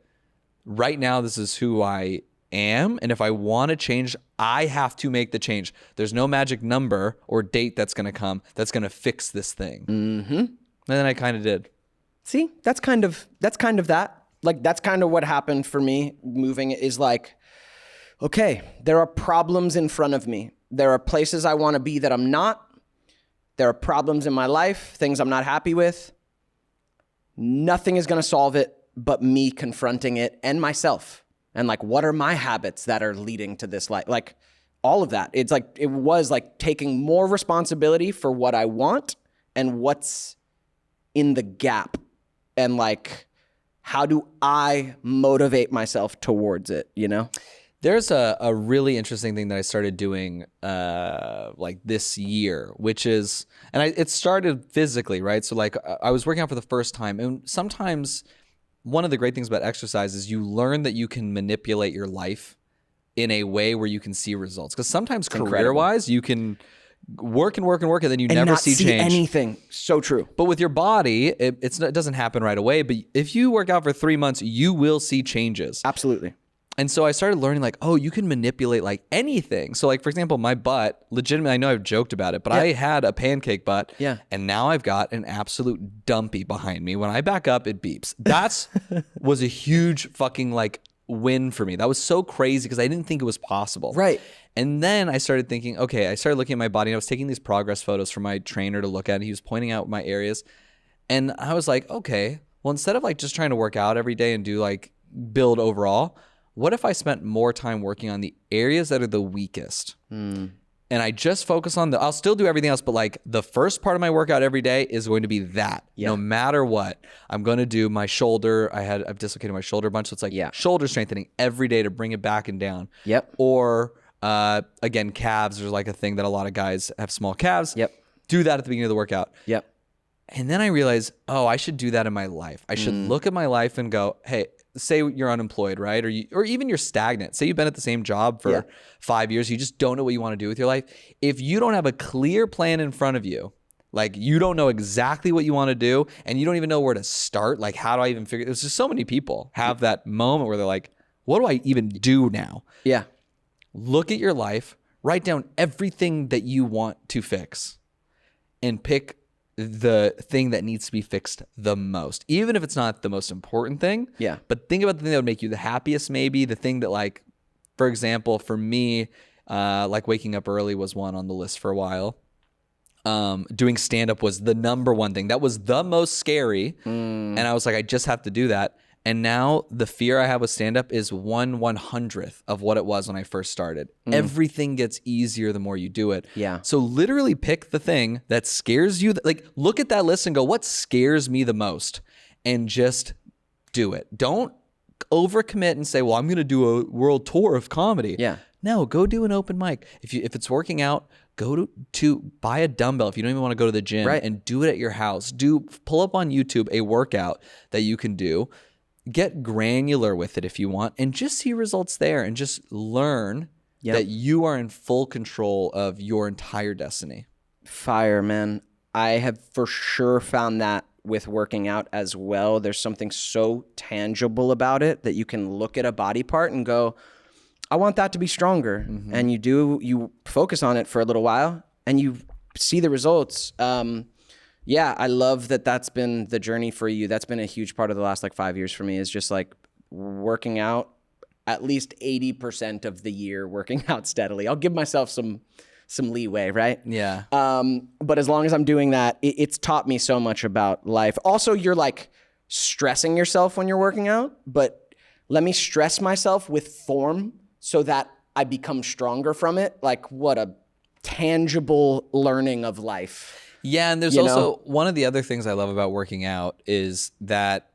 right now this is who I am. And if I want to change, I have to make the change. There's no magic number or date that's going to come that's going to fix this thing. Mm-hmm. And then I kind of did. See, that's kind of that. Like that's kind of what happened for me moving is like, okay, there are problems in front of me. There are places I want to be that I'm not. There are problems in my life, things I'm not happy with. Nothing is going to solve it but me confronting it and myself. And like, what are my habits that are leading to this life? Like all of that. It's like, it was like taking more responsibility for what I want and what's in the gap. And like, how do I motivate myself towards it, you know? There's a really interesting thing that I started doing like this year, which is, and it started physically, right? So like I was working out for the first time, and sometimes one of the great things about exercise is you learn that you can manipulate your life in a way where you can see results. Because sometimes career-wise, you can work and then you never see change. Anything. So true. But with your body, it doesn't happen right away. But if you work out for 3 months, you will see changes. Absolutely. And so I started learning like, oh, you can manipulate like anything. So like, for example, my butt, legitimately, I know I've joked about it, but I had a pancake butt. Yeah. And now I've got an absolute dumpy behind me. When I back up, it beeps. That's was a huge fucking like win for me. That was so crazy because I didn't think it was possible. Right. And then I started thinking, okay, I started looking at my body and I was taking these progress photos for my trainer to look at. And he was pointing out my areas. And I was like, okay, well, instead of like just trying to work out every day and do like build overall, what if I spent more time working on the areas that are the weakest? and I just focus on I'll still do everything else, but like the first part of my workout every day is going to be that. No matter what, I'm going to do my shoulder. I've dislocated my shoulder a bunch. So it's like shoulder strengthening every day to bring it back and down. Yep. Or again, calves. There's like a thing that a lot of guys have small calves. Yep. Do that at the beginning of the workout. Yep. And then I realized, I should do that in my life. I should look at my life and go, hey, say you're unemployed, right? Or even you're stagnant. Say you've been at the same job for 5 years. You just don't know what you want to do with your life. If you don't have a clear plan in front of you, like you don't know exactly what you want to do and you don't even know where to start, like how do I even figure? There's just so many people have that moment where they're like, what do I even do now? Yeah. Look at your life, write down everything that you want to fix and pick the thing that needs to be fixed the most, even if it's not the most important thing. Yeah. But think about the thing that would make you the happiest, maybe the thing that, like, for example, for me, like waking up early was one on the list for a while. Doing stand-up was the number one thing. That was the most scary. And I was like, I just have to do that. And now the fear I have with stand-up is 1/100th of what it was when I first started. Everything gets easier the more you do it. Yeah. So literally pick the thing that scares you. Like, look at that list and go, what scares me the most? And just do it. Don't overcommit and say, well, I'm going to do a world tour of comedy. Yeah. No, go do an open mic. If it's working out, go to buy a dumbbell if you don't even want to go to the gym, right, and do it at your house. Pull up on YouTube a workout that you can do. Get granular with it if you want, and just see results there, and just learn that you are in full control of your entire destiny. Fire, man. I have for sure found that with working out as well. There's something so tangible about it that you can look at a body part and go, I want that to be stronger. And you focus on it for a little while and you see the results. Yeah, I love that that's been the journey for you. That's been a huge part of the last 5 years for me, is just like working out at least 80% of the year, working out steadily. I'll give myself some leeway, right? Yeah. But as long as I'm doing that, it's taught me so much about life. Also, you're like stressing yourself when you're working out, but let me stress myself with form so that I become stronger from it. Like, what a tangible learning of life. Yeah, and there's also one of the other things I love about working out is that,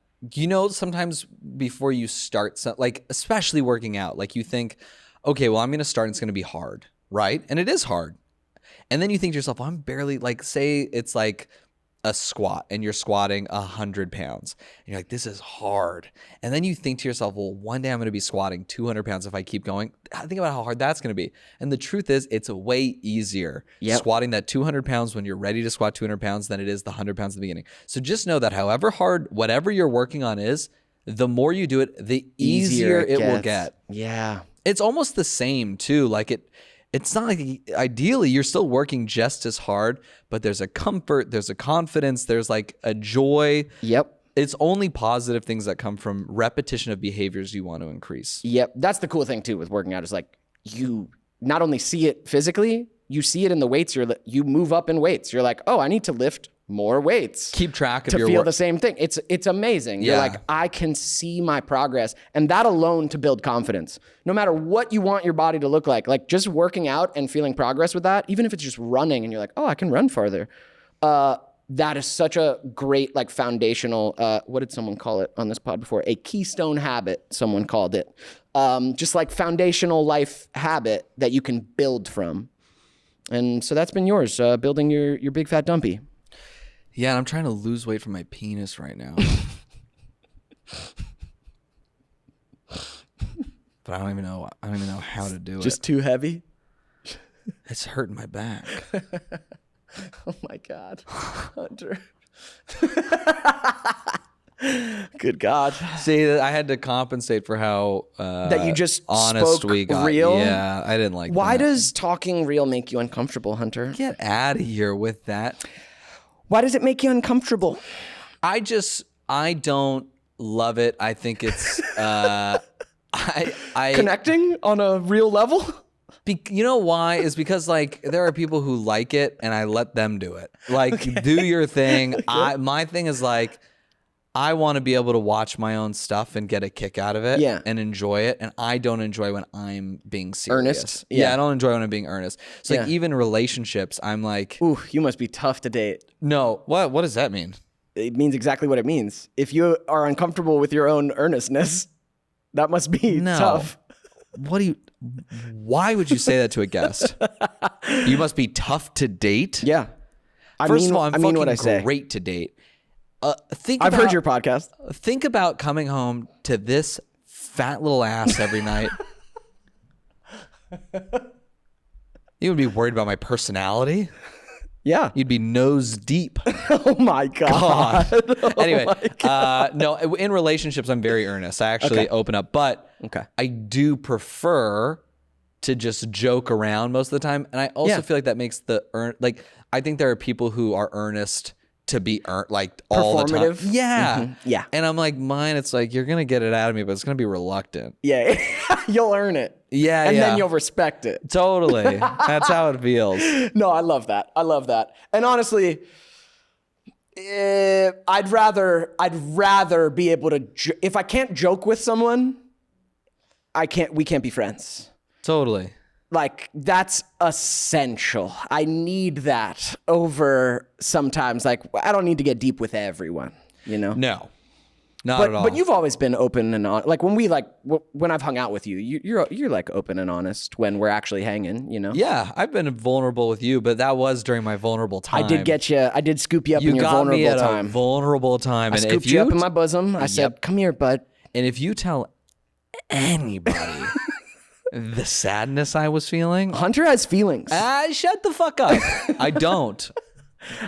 sometimes before you start, like especially working out, like you think, okay, well, I'm going to start and it's going to be hard, right? And it is hard. And then you think to yourself, well, I'm barely, like, say it's like a squat and you're squatting 100 pounds. And you're like, this is hard. And then you think to yourself, well, one day I'm going to be squatting 200 pounds if I keep going. Think about how hard that's going to be. And the truth is, it's way easier squatting that 200 pounds when you're ready to squat 200 pounds than it is the 100 pounds at the beginning. So just know that however hard, whatever you're working on is, the more you do it, the easier it will get. Yeah. It's almost the same too. Like it's not like, ideally you're still working just as hard, but there's a comfort, there's a confidence, there's like a joy. Yep. It's only positive things that come from repetition of behaviors you want to increase. Yep. That's the cool thing too with working out, is like you not only see it physically, you see it in the weights. You move up in weights. You're like, oh, I need to lift more weights. Keep track of to your feel work. The same thing. It's amazing. Yeah. You're like, I can see my progress, and that alone to build confidence. No matter what you want your body to look like just working out and feeling progress with that, even if it's just running and you're like, oh, I can run farther. That is such a great foundational, what did someone call it on this pod before? A keystone habit, someone called it. Just like foundational life habit that you can build from. And so that's been yours, building your big fat dumpy. Yeah, and I'm trying to lose weight from my penis right now. But I don't even know how to do it. Just too heavy? It's hurting my back. Oh my God, Hunter. Good God. See, I had to compensate for how that you just honest spoke we got. real. Yeah, I didn't like Why that. does talking real make you uncomfortable, Hunter? Get out of here with that. Why does it make you uncomfortable? I don't love it. I think it's I connecting on a real level. You know why? Is because there are people who like it and I let them do it. Like, do your thing. My thing is I want to be able to watch my own stuff and get a kick out of it and enjoy it. And I don't enjoy when I'm being serious. Earnest? Yeah, I don't enjoy when I'm being earnest. So like even relationships, I'm like, ooh, you must be tough to date. No, what does that mean? It means exactly what it means. If you are uncomfortable with your own earnestness, that must be tough. Why would you say that to a guest? You must be tough to date? Yeah. First of all, I'm fucking great to date. I've heard your podcast. Think about coming home to this fat little ass every night. You would be worried about my personality. Yeah. You'd be nose deep. Oh my God. Anyway, no, in relationships, I'm very earnest. I actually open up, but I do prefer to just joke around most of the time. And I also feel like that makes I think there are people who are earnest to be like all the time. Yeah. Mm-hmm. Yeah. And I'm like, mine, it's like, you're going to get it out of me, but it's going to be reluctant. Yeah. You'll earn it. Yeah. And then you'll respect it. Totally. That's how it feels. No, I love that. And honestly, I'd rather be able to, if I can't joke with someone, we can't be friends. Totally. Like, that's essential. I need that over sometimes. Like, I don't need to get deep with everyone, you know? No, not at all. But you've always been open and honest. Like, when I've hung out with you, you're like open and honest when we're actually hanging, you know? Yeah, I've been vulnerable with you, but that was during my vulnerable time. I did scoop you up in your vulnerable time. A vulnerable time. I scooped you up in my bosom. I said, come here, bud. And if you tell anybody the sadness I was feeling. Hunter has feelings. Shut the fuck up. I don't.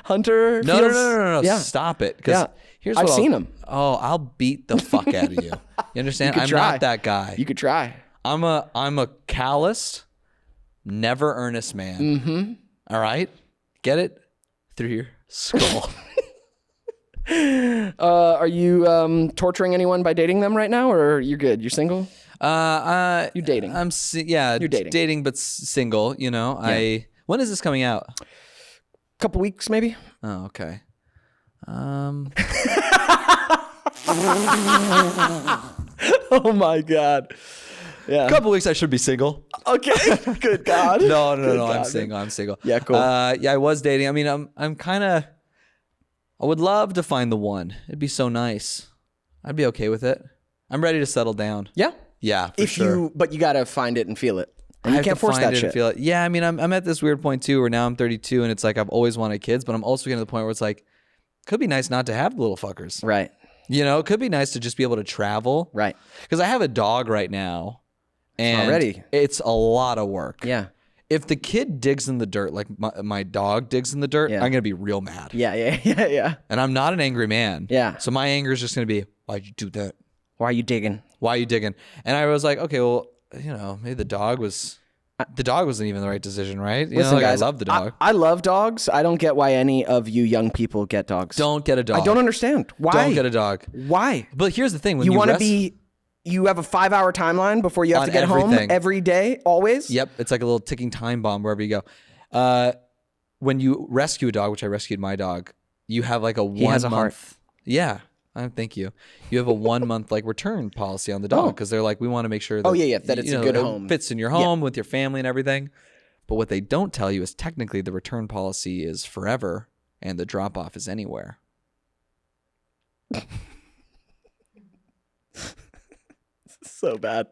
Hunter No, feels... No. Yeah. Stop it. Because here's what I've seen him. Oh, I'll beat the fuck out of you. You understand? I'm not that guy. You could try. I'm a calloused, never earnest man. Mm-hmm. All right? Get it? Through your skull. Are you torturing anyone by dating them right now, or you're good? You're single? You're dating. You're dating, but single. You know, yeah. When is this coming out? Couple weeks, maybe. Oh, okay. Oh my God. Yeah. A couple weeks, I should be single. Okay. Good God. No. I'm single. Yeah, cool. Yeah, I was dating. I mean, I'm kind of. I would love to find the one. It'd be so nice. I'd be okay with it. I'm ready to settle down. Yeah. Yeah, for sure. But you got to find it and feel it. And you can't force that shit. And feel it. Yeah, I mean, I'm at this weird point too, where now I'm 32, and it's like I've always wanted kids, but I'm also getting to the point where it's like, could be nice not to have little fuckers. Right. You know, it could be nice to just be able to travel. Right. Because I have a dog right now, and already it's a lot of work. Yeah. If the kid digs in the dirt, like my dog digs in the dirt, I'm gonna be real mad. Yeah. And I'm not an angry man. Yeah. So my anger is just gonna be, why'd you do that? Why are you digging? And I was like, okay, well, you know, maybe the dog wasn't even the right decision, right? You Listen, know, like, guys, I love the dog. I love dogs. I don't get why any of you young people get dogs. Don't get a dog. I don't understand. Why? Don't get a dog. Why? But here's the thing. When you want to you have a 5-hour timeline before you have to get home every day, always? Yep. It's like a little ticking time bomb wherever you go. When you rescue a dog, which I rescued my dog, you have like a 1 month. He has a heart. Yeah. Thank you. You have a 1 month like return policy on the dog because they're like, we want to make sure that that it's a good home. Fits in your home with your family and everything. But what they don't tell you is technically the return policy is forever and the drop off is anywhere. So bad.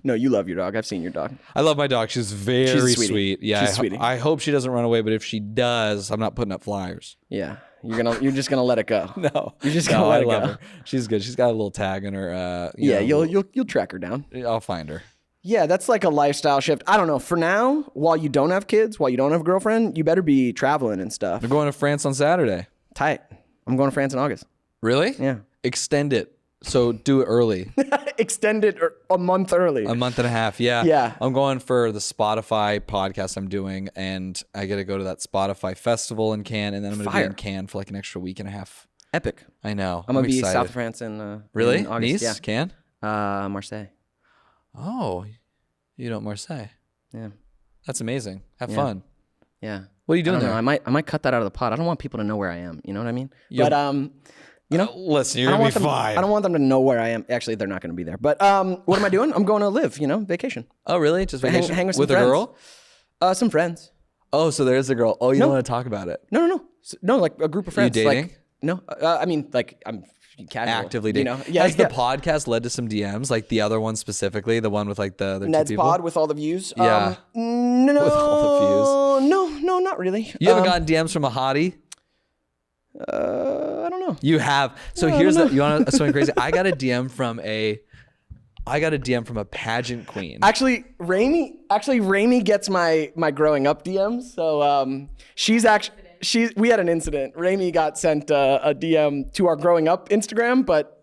No, you love your dog. I've seen your dog. I love my dog. She's very sweet. Yeah, she's sweetie. I hope she doesn't run away, but if she does, I'm not putting up flyers. Yeah. You're just gonna let it go. No. You're just gonna let it go. Her. She's good. She's got a little tag in her you'll track her down. I'll find her. Yeah, that's like a lifestyle shift. I don't know. For now, while you don't have kids, while you don't have a girlfriend, you better be traveling and stuff. We're going to France on Saturday. Tight. I'm going to France in August. Really? Yeah. Extend it. So do it early. Extend it a month early. A month and a half. Yeah. Yeah. I'm going for the Spotify podcast I'm doing, and I get to go to that Spotify festival in Cannes, and then I'm going to be in Cannes for like an extra week and a half. Epic. I know. I'm going to be South France in really? In August. Nice? Yeah. Cannes? Marseille. Oh, you know Marseille. Yeah. That's amazing. Have fun. Yeah. What are you doing there? I might cut that out of the pot. I don't want people to know where I am. You know what I mean? But You know, Listen, I you're don't gonna want be them. fine. I don't want them to know where I am. Actually, they're not going to be there. But what am I doing? I'm going to live. You know, vacation. Oh, really? Just vacation Hang with some a friends. girl? Some friends. Oh, so there's a girl. Oh, you don't want to talk about it. No, like a group of friends. dating? Like, no, I mean, like I'm casual. Actively dating. You know? Yeah. Has the podcast led to some DMs? Like the other one specifically, the one with like the other Ned's two people? pod with all the views. Yeah. No, With all the No, not really. You haven't gotten DMs from a hottie? I don't know. You have. So here's you want something crazy? I got a DM from a pageant queen. Actually, Raimi gets my growing up DMs. So we had an incident. Raimi got sent a DM to our growing up Instagram, but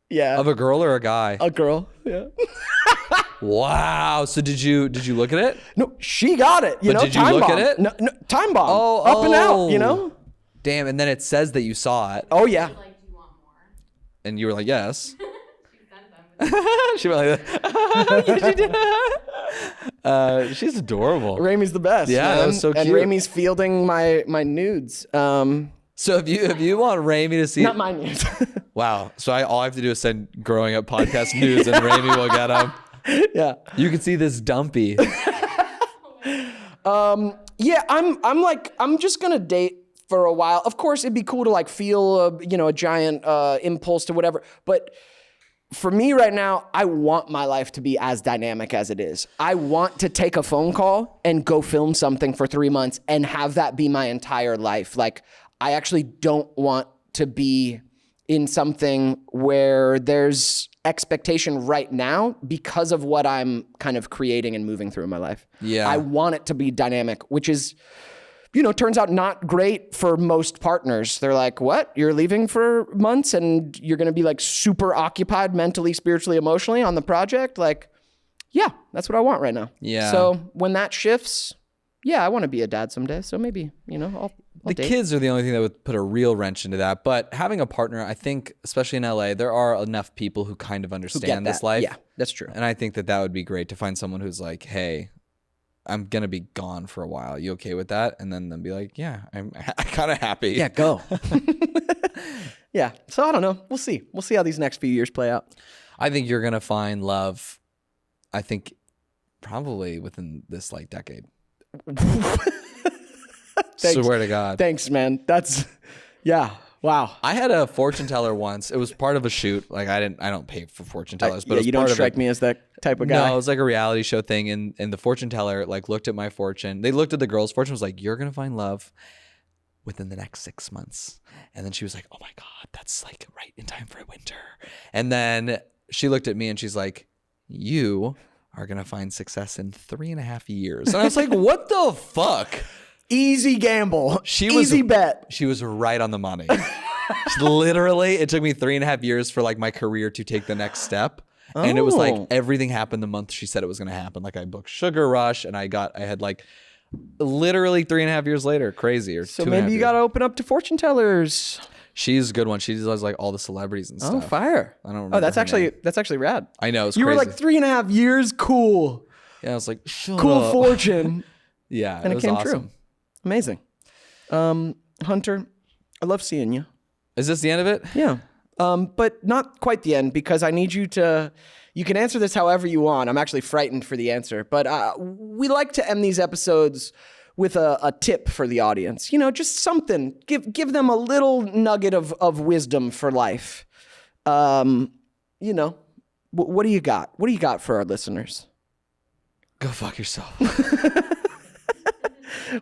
yeah, Of a girl or a guy? a girl. Yeah. Wow. So did you look at it? No, she got it. You know, did you time look bomb. at it? No, time bomb. Up and out. You know. Damn. And then it says that you saw it, Oh yeah. Like, do you want more? and you were like, yes. She sent them. She went like that. She's adorable. Raimi's the best. Yeah, man. that was so And cute. Raimi's fielding my nudes. So if you want Raimi to see, Not my nudes. wow. So all I have to do is send growing up podcast news, and Raimi will get them. Yeah. You can see this dumpy. Yeah, I'm just gonna date for a while. Of course, it'd be cool to like feel a giant impulse to whatever. But for me right now, I want my life to be as dynamic as it is. I want to take a phone call and go film something for 3 months and have that be my entire life. Like, I actually don't want to be in something where there's expectation right now because of what I'm kind of creating and moving through in my life. Yeah. I want it to be dynamic, which is, turns out not great for most partners. They're like, what? You're leaving for months and you're going to be like super occupied mentally, spiritually, emotionally on the project? Like, yeah, that's what I want right now. Yeah. So when that shifts, yeah, I want to be a dad someday. So maybe, I'll The date. kids are the only thing that would put a real wrench into that. But having a partner, I think, especially in LA, there are enough people who kind of understand this that. life. Yeah, that's true. And I think that would be great to find someone who's like, hey, I'm going to be gone for a while. You okay with that? And then be like, yeah, I'm kind of happy. Yeah, go. Yeah. So I don't know. We'll see. We'll see how these next few years play out. I think you're going to find love, I think, probably within this like decade. Thanks. Swear to God. Thanks, man. Yeah. Wow. I had a fortune teller once. It was part of a shoot. Like I don't pay for fortune tellers, but Yeah, it was you don't part strike of it. me as that type of guy. No, it was like a reality show thing, and the fortune teller like looked at my fortune. They looked at the girl's fortune, was like, "You're gonna find love within the next 6 months." And then she was like, "Oh my God, that's like right in time for winter." And then she looked at me and she's like, "You are gonna find success in 3.5 years." And I was like, "What the fuck?" Easy gamble. Easy bet. She was right on the money. Literally, it took me 3.5 years for like my career to take the next step. And it was like Oh. everything happened the month she said it was going to happen. Like I booked Sugar Rush and I had like literally 3.5 years later. Crazy. Or So 2.5 maybe you years. got to open up to fortune tellers. She's a good one. She does like all the celebrities and Oh, stuff. fire. I don't remember Oh, that's her actually rad. I know. It's You crazy. were like 3.5 years. Cool. Yeah, I was like, shut Cool up. fortune. Yeah. And it was came awesome. true. Amazing. Hunter, I love seeing you. Is this the end of it? Yeah. But not quite the end because I need you to, you can answer this however you want. I'm actually frightened for the answer, but we like to end these episodes with a tip for the audience. Just something. Give them a little nugget of wisdom for life. What do you got? What do you got for our listeners? Go fuck yourself.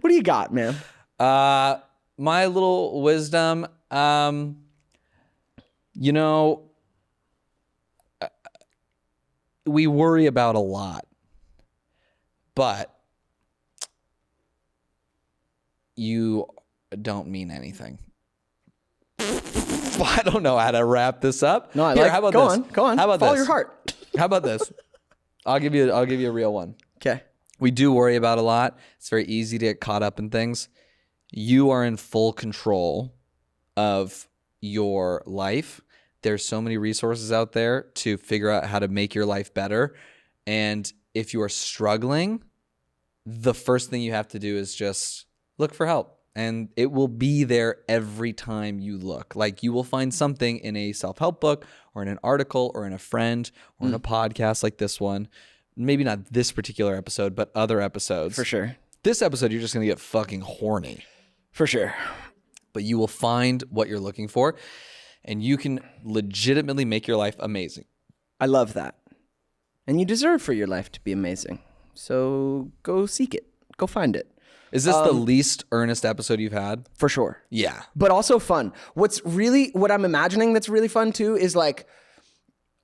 What do you got, man? My little wisdom, we worry about a lot, but you don't mean anything. I don't know how to wrap this up. No, Here, how about go this? on, go on. How about Follow this? your heart. How about this? I'll give you a real one. Okay. We do worry about a lot. It's very easy to get caught up in things. You are in full control of your life. There's so many resources out there to figure out how to make your life better. And if you are struggling, the first thing you have to do is just look for help. And it will be there every time you look. Like you will find something in a self-help book or in an article or in a friend or in a podcast like this one. Maybe not this particular episode, but other episodes. For sure. This episode, you're just going to get fucking horny. For sure. But you will find what you're looking for, and you can legitimately make your life amazing. I love that. And you deserve for your life to be amazing. So go seek it. Go find it. Is this the least earnest episode you've had? For sure. Yeah. But also fun. What I'm imagining that's really fun too is like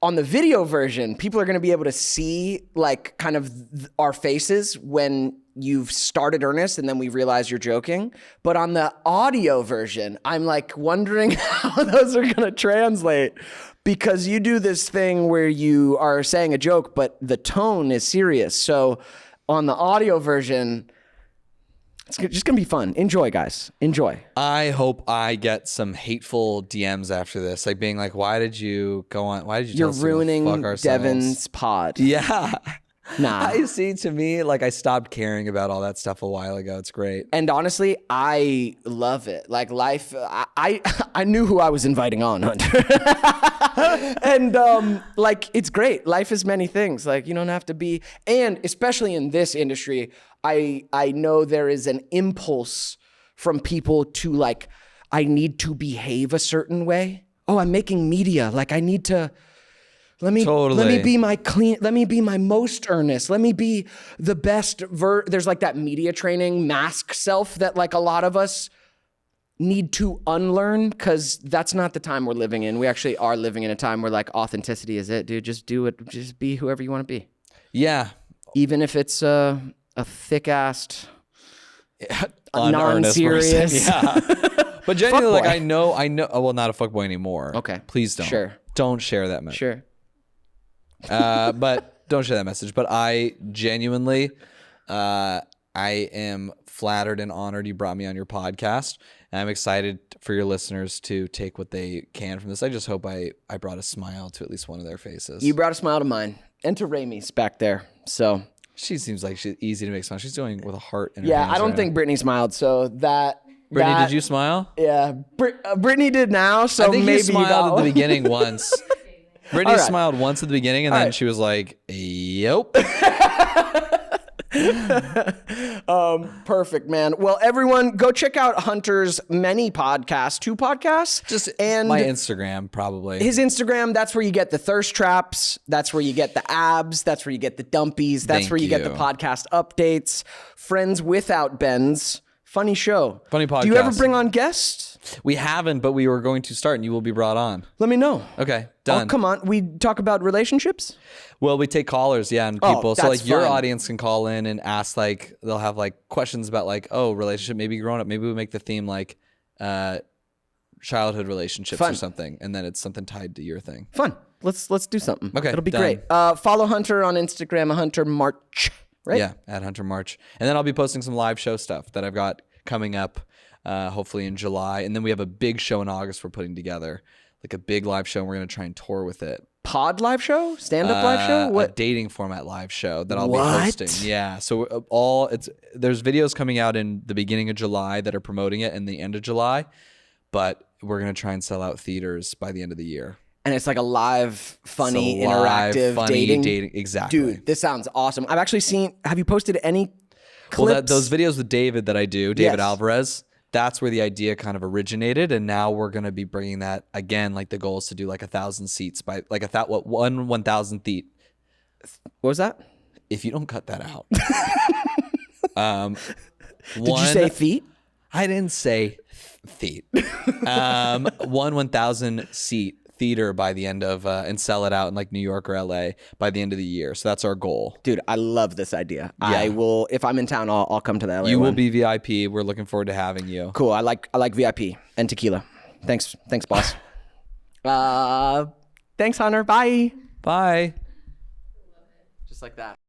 on the video version, people are going to be able to see like kind of our faces when you've started earnest and then we realize you're joking. But on the audio version, I'm like wondering how those are going to translate, because you do this thing where you are saying a joke, but the tone is serious. So on the audio version, it's just going to be fun. Enjoy, guys. Enjoy. I hope I get some hateful DMs after this, like being like, why did you go on? Why did you tell us to go ruining fuck ourselves? Devon's pod. Yeah. Nah. I see, to me, like I stopped caring about all that stuff a while ago. It's great. And honestly, I love it. Like life, I knew who I was inviting on, Hunter. And like, it's great. Life is many things. Like you don't have to be, and especially in this industry, I know there is an impulse from people to like, I need to behave a certain way. Oh, I'm making media. Like I need to, let me be my most earnest. Let me be the best. There's like that media training mask self that like a lot of us need to unlearn, because that's not the time we're living in. We actually are living in a time where like authenticity is it, dude. Just do it. Just be whoever you want to be. Yeah. Even if it's a thick-assed, Unearnest non-serious. person. Yeah. But genuinely, like Fuckboy. I know, well, not a fuckboy anymore. Okay. Please don't. Sure. Don't share that message. Sure. But don't share that message. But I genuinely, I am flattered and honored you brought me on your podcast. And I'm excited for your listeners to take what they can from this. I just hope I brought a smile to at least one of their faces. You brought a smile to mine and to Ramey's back there. So She seems like she's easy to make smile. She's doing with a heart in her yeah, hands I don't right think Brittany smiled. So that. Brittany, that- did you smile? Yeah, Brittany did now. So I think maybe you smiled at the beginning once. Brittany All right. smiled once at the beginning, and All then right. she was like, "Yep." Perfect, man. Well, everyone, go check out Hunter's many podcasts, 2 podcasts. Just and my Instagram, probably. his Instagram, that's where you get the thirst traps. That's where you get the abs. That's where you get the dumpies. That's Thank where you get the you. podcast updates. Friends Without Bens. Funny show. Funny Do you ever podcast. bring on guests? We haven't, but we were going to start, and you will be brought on. Let me know. Okay, Oh, done. come on. We talk about relationships? Well, we take callers, yeah, and Oh, people. So that's like your fun. audience can call in and ask, like they'll have like questions about like, oh, relationship, maybe growing up. Maybe we make the theme like childhood relationships Fun. or something, and then it's something tied to your thing. Fun. Let's do something. Okay, It'll be done. great. Follow Hunter on Instagram, Hunter March. Right? Yeah, at Hunter March. And then I'll be posting some live show stuff that I've got coming up, hopefully in July. And then we have a big show in August we're putting together, like a big live show, and we're going to try and tour with it. Pod live show? Stand-up live show? A What? dating format live show that I'll What? be hosting. Yeah. So there's videos coming out in the beginning of July that are promoting it and the end of July, but we're going to try and sell out theaters by the end of the year. And it's like a live, funny, So live, interactive funny dating. Exactly. Dude, this sounds awesome. I've actually seen, have you posted any clips? Well, those videos with David that I do, David Yes. Alvarez, that's where the idea kind of originated. And now we're going to be bringing that again. Like the goal is to do like 1,000 seats by like 1,000 feet. What was that? If you don't cut that out. Did you say feet? I didn't say feet. 1,000 seat theater by the end of and sell it out in like New York or LA by the end of the year. So that's our goal. Dude, I love this idea. I will, if I'm in town, I'll come to the LA You will one. be VIP. We're looking forward to having you. Cool. I like VIP and tequila. Thanks, boss. Thanks, Hunter. Bye. Bye. Just like that.